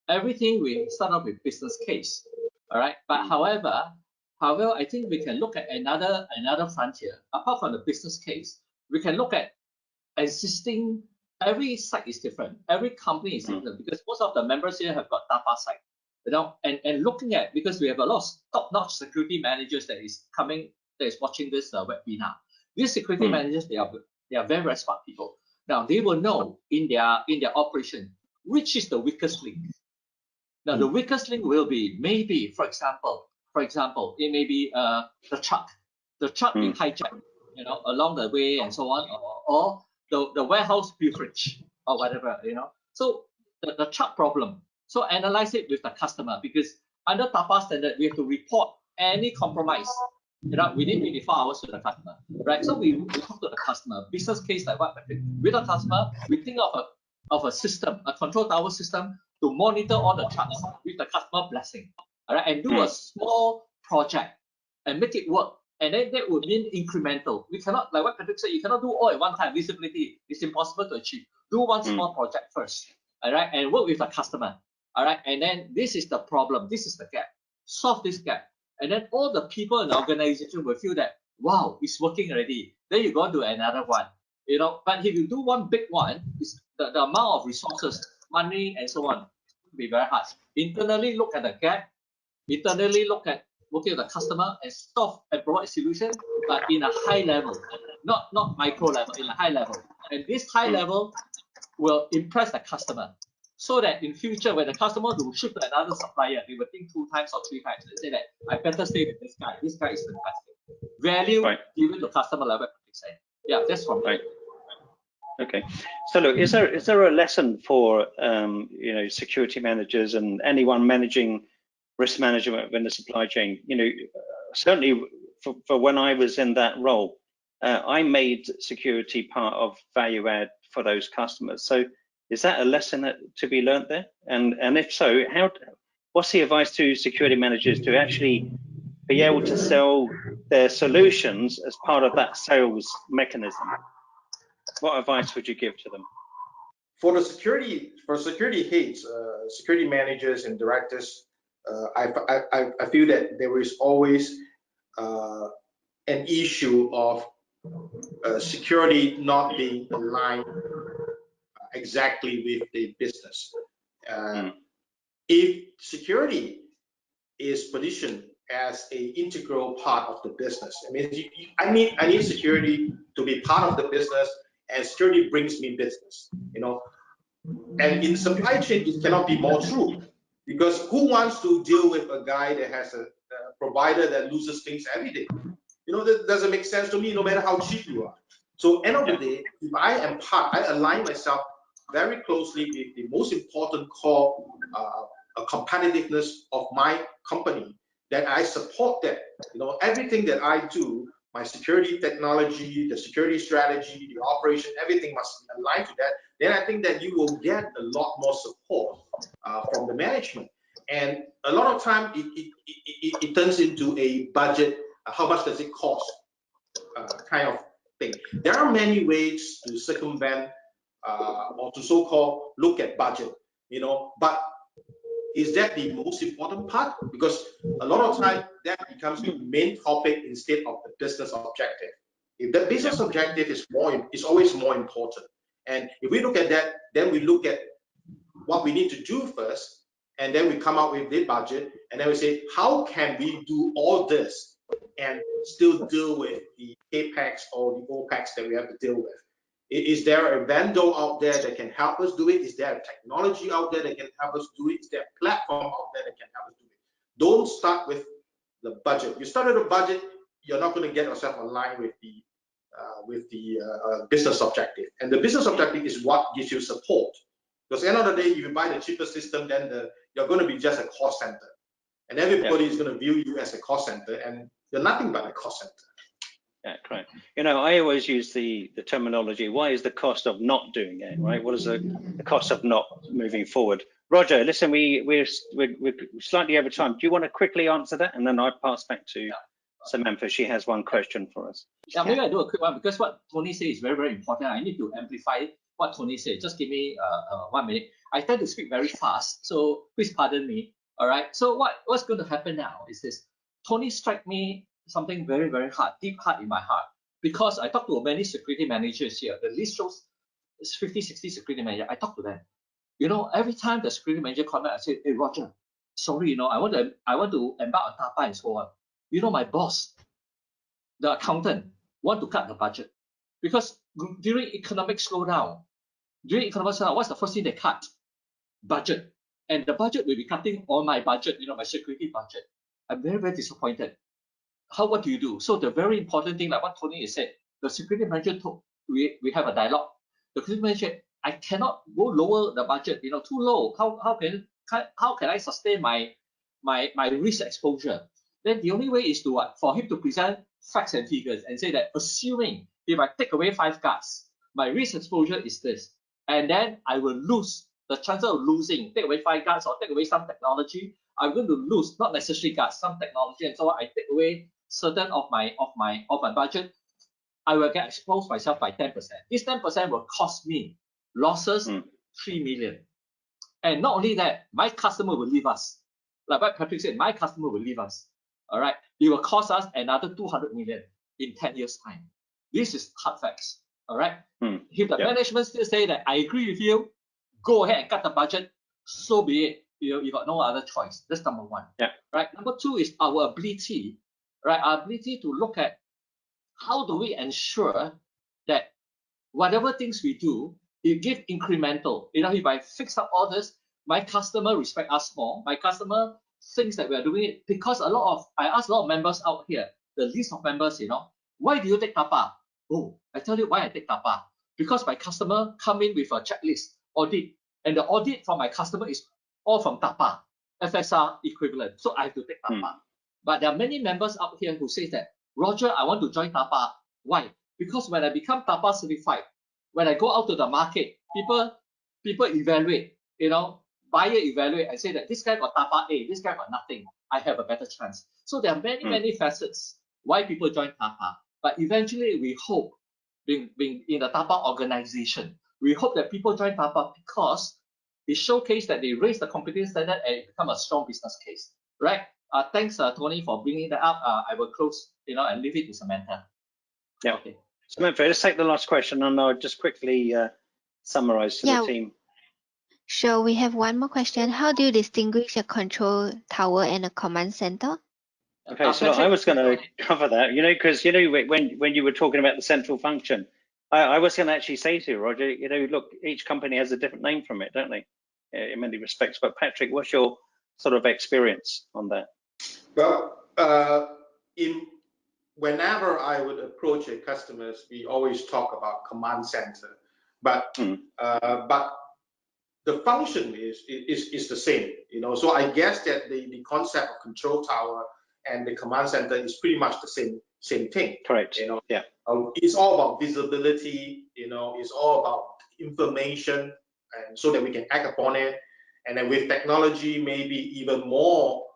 Everything we start off with business case, all right. But however, I think we can look at another frontier apart from the business case. We can look at existing. Every site is different. Every company is different, because most of the members here have got TAPA site, and looking at, because we have a lot of top-notch security managers that is watching this webinar. These security managers, they are very, very smart people. Now they will know in their operation which is the weakest link. Now the weakest link will be maybe, for example, it may be the truck being hijacked, along the way and so on, or the warehouse pilferage or whatever, So the truck problem. So analyze it with the customer, because under TAPA standard we have to report any compromise, within 24 hours to the customer, right? So we talk to the customer, business case like what, Patrick? With the customer, we think of a system, a control tower system to monitor all the trucks with the customer blessing, all right? And do a small project and make it work. And then that would mean incremental. We cannot, like what Patrick said, you cannot do all at one time. Visibility is impossible to achieve. Do one small project first, all right? And work with the customer, all right? And then this is the problem. This is the gap. Solve this gap. And then all the people in the organization will feel that, wow, it's working already. Then you go on to another one, But if you do one big one, the amount of resources, money, and so on will be very hard. Internally, look at the gap. Internally, look at working with the customer and solve and provide solution, but in a high level, not micro level, in a high level. And this high level will impress the customer, so that in future, when the customer will shift to another supplier, they will think 2 times or 3 times and say that I better stay with this guy. This guy is fantastic. Value given to customer level. Yeah, that's from me. Okay. So look, is there a lesson for security managers and anyone managing risk management in the supply chain? Certainly for when I was in that role, I made security part of value add for those customers. So is that a lesson to be learned there? And if so, what's the advice to security managers to actually be able to sell their solutions as part of that sales mechanism? What advice would you give to them? For security heads, security managers and directors, I feel that there is always an issue of security not being aligned exactly with the business. If security is positioned as an integral part of the business, I mean, I need security to be part of the business, and security brings me business. You know, and in supply chain, it cannot be more true, because who wants to deal with a guy that has a provider that loses things every day? You know, that doesn't make sense to me, no matter how cheap you are. So end of the day, if I am part, I align myself very closely with the most important core competitiveness of my company, that I support that. You know, everything that I do, my security technology, the security strategy, the operation, everything must be aligned to that. Then I think that you will get a lot more support from the management. And a lot of time it turns into a budget. How much does it cost? Kind of thing. There are many ways to circumvent or to so-called look at budget, you know, but is that the most important part? Because a lot of time that becomes the main topic instead of the business objective. If the business objective is always more important. And if we look at that, then we look at what we need to do first, and then we come out with the budget, and then we say, how can we do all this and still deal with the CAPEX or the OPEX that we have to deal with? Is there a vendor out there that can help us do it? Is there a technology out there that can help us do it? Is there a platform out there that can help us do it? Don't start with the budget. You start with the budget, you're not going to get yourself aligned with the business objective. And the business objective is what gives you support. Because at the end of the day, if you buy the cheapest system, then you're going to be just a cost center. And everybody is going to view you as a cost center, and you're nothing but a cost center. Yeah, correct. You know, I always use the terminology, why is the cost of not doing it, right? What is the cost of not moving forward? Roger, listen, we're slightly over time. Do you want to quickly answer that? And then I'll pass back to Samantha. She has one question for us. Yeah, maybe I do a quick one, because what Tony said is very, very important. I need to amplify what Tony said. Just give me 1 minute. I tend to speak very fast, so please pardon me. All right. So what's going to happen now is this. Tony struck me something very, very hard, deep heart in my heart, because I talked to many security managers here. The list shows 50, 60 security managers. I talked to them. You know, every time the security manager comment, I say, hey, Roger, sorry, you know, I want to embark on TAPA and so on. You know, my boss, the accountant, want to cut the budget, because during economic slowdown, what's the first thing they cut? Budget. And the budget will be cutting on my budget, you know, my security budget. I'm very, very disappointed. What do you do? So the very important thing, like what Tony has said, the security manager told, we have a dialogue. The security manager, I cannot go lower the budget, you know, too low. How can I sustain my risk exposure? Then the only way is to what? For him to present facts and figures and say that, assuming if I take away 5 guards, my risk exposure is this, and then I will lose. The chances of losing, take away 5 guards or take away some technology, I'm going to lose, not necessarily guards, some technology and so on. I take away certain of my budget, I will get exposed myself by 10%. This 10% will cost me losses 3 million. And not only that, my customer will leave us. Like what Patrick said, my customer will leave us. All right. It will cost us another 200 million in 10 years' time. This is hard facts. All right. If the management still say that I agree with you, go ahead and cut the budget, so be it. You got no other choice. That's number one. Right. Number two is our ability, right? Our ability to look at how do we ensure that whatever things we do, it give incremental. You know, if I fix up all this, my customer respect us more. My customer thinks that we are doing it, because I ask a lot of members out here, the list of members, you know, why do you take TAPA? Oh, I tell you why I take TAPA. Because my customer come in with a checklist, audit, and the audit from my customer is all from TAPA, FSR equivalent. So I have to take TAPA. But there are many members out here who say that, Roger, I want to join TAPA. Why? Because when I become TAPA certified, when I go out to the market, people evaluate, you know, buyer evaluate and say that this guy got TAPA A, this guy got nothing. I have a better chance. So there are many, many facets why people join TAPA. But eventually, we hope, being in the TAPA organization, we hope that people join TAPA because it showcases that they raise the competence standard and it become a strong business case, right? Thanks, Tony, for bringing that up. I will close, you know, and leave it to Samantha. Yeah. Okay. Samantha, let's take the last question, and I'll just quickly summarize to the team. Sure. We have one more question. How do you distinguish a control tower and a command center? Okay, so I was going to cover that, you know, because, you know, when you were talking about the central function, I was going to actually say to you, Roger, you know, look, each company has a different name from it, don't they? In many respects. But Patrick, what's your sort of experience on that? Well, whenever I would approach a customers, we always talk about command center, but the function is the same, you know. So I guess that the concept of control tower and the command center is pretty much the same thing. Correct. You know, yeah. It's all about visibility. You know, it's all about information, and so that we can act upon it. And then with technology, maybe even more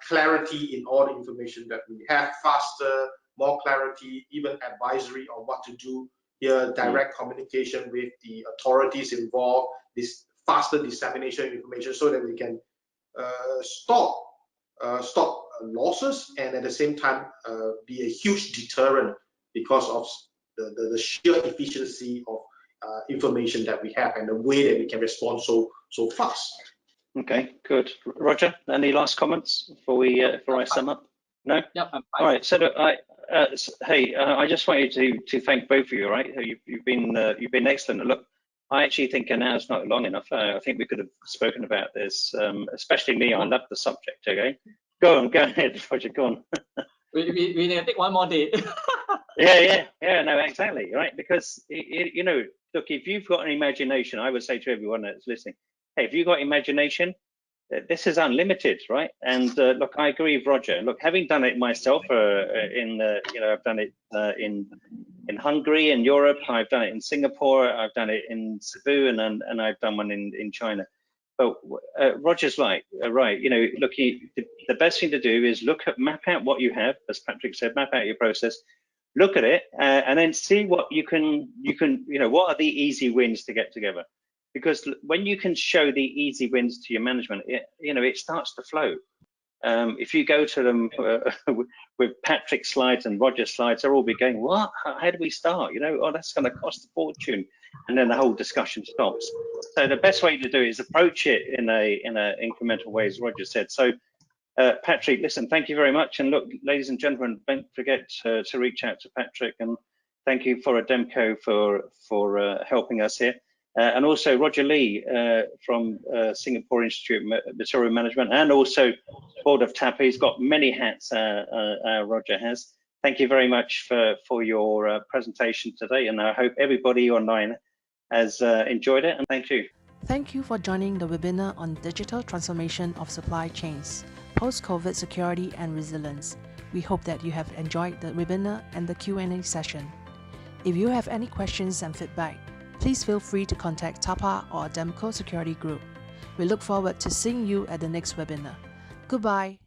clarity in all the information that we have, faster, more clarity, even advisory on what to do here, direct communication with the authorities involved, this faster dissemination of information, so that we can stop losses, and at the same time be a huge deterrent because of the sheer efficiency of information that we have and the way that we can respond so fast. Okay, good. Roger, any last comments before I sum up? No. Yep. All right. So I just want you to thank both of you. Right, you've been excellent. Look, I actually think an hour's not long enough. I think we could have spoken about this, especially me. I love the subject. Okay, go ahead, Roger. Go on. we need to take one more day. yeah. No, exactly. Right, because you know, look, if you've got an imagination, I would say to everyone that's listening, hey, if you've got imagination, this is unlimited, right? And look, I agree with Roger. Look, having done it myself, I've done it in Hungary, in Europe. I've done it in Singapore. I've done it in Cebu, and I've done one in China. But Roger's right. You know, look, the best thing to do is map out what you have, as Patrick said, map out your process, look at it, and then see what you can, you know, what are the easy wins to get together. Because when you can show the easy wins to your management, it starts to flow. If you go to them with Patrick's slides and Roger's slides, they'll all be going, what? How do we start? You know, oh, that's going to cost a fortune. And then the whole discussion stops. So the best way to do it is approach it in a incremental way, as Roger said. So Patrick, listen, thank you very much. And look, ladies and gentlemen, don't forget to reach out to Patrick. And thank you for Ademco for helping us here. And also Roger Lee from Singapore Institute of Material Management, and also board of TAPA. He's got many hats, Roger has. Thank you very much for your presentation today, and I hope everybody online has enjoyed it, and thank you. Thank you for joining the webinar on digital transformation of supply chains, post-COVID security and resilience. We hope that you have enjoyed the webinar and the Q&A session. If you have any questions and feedback, please feel free to contact TAPA or Ademco Security Group. We look forward to seeing you at the next webinar. Goodbye.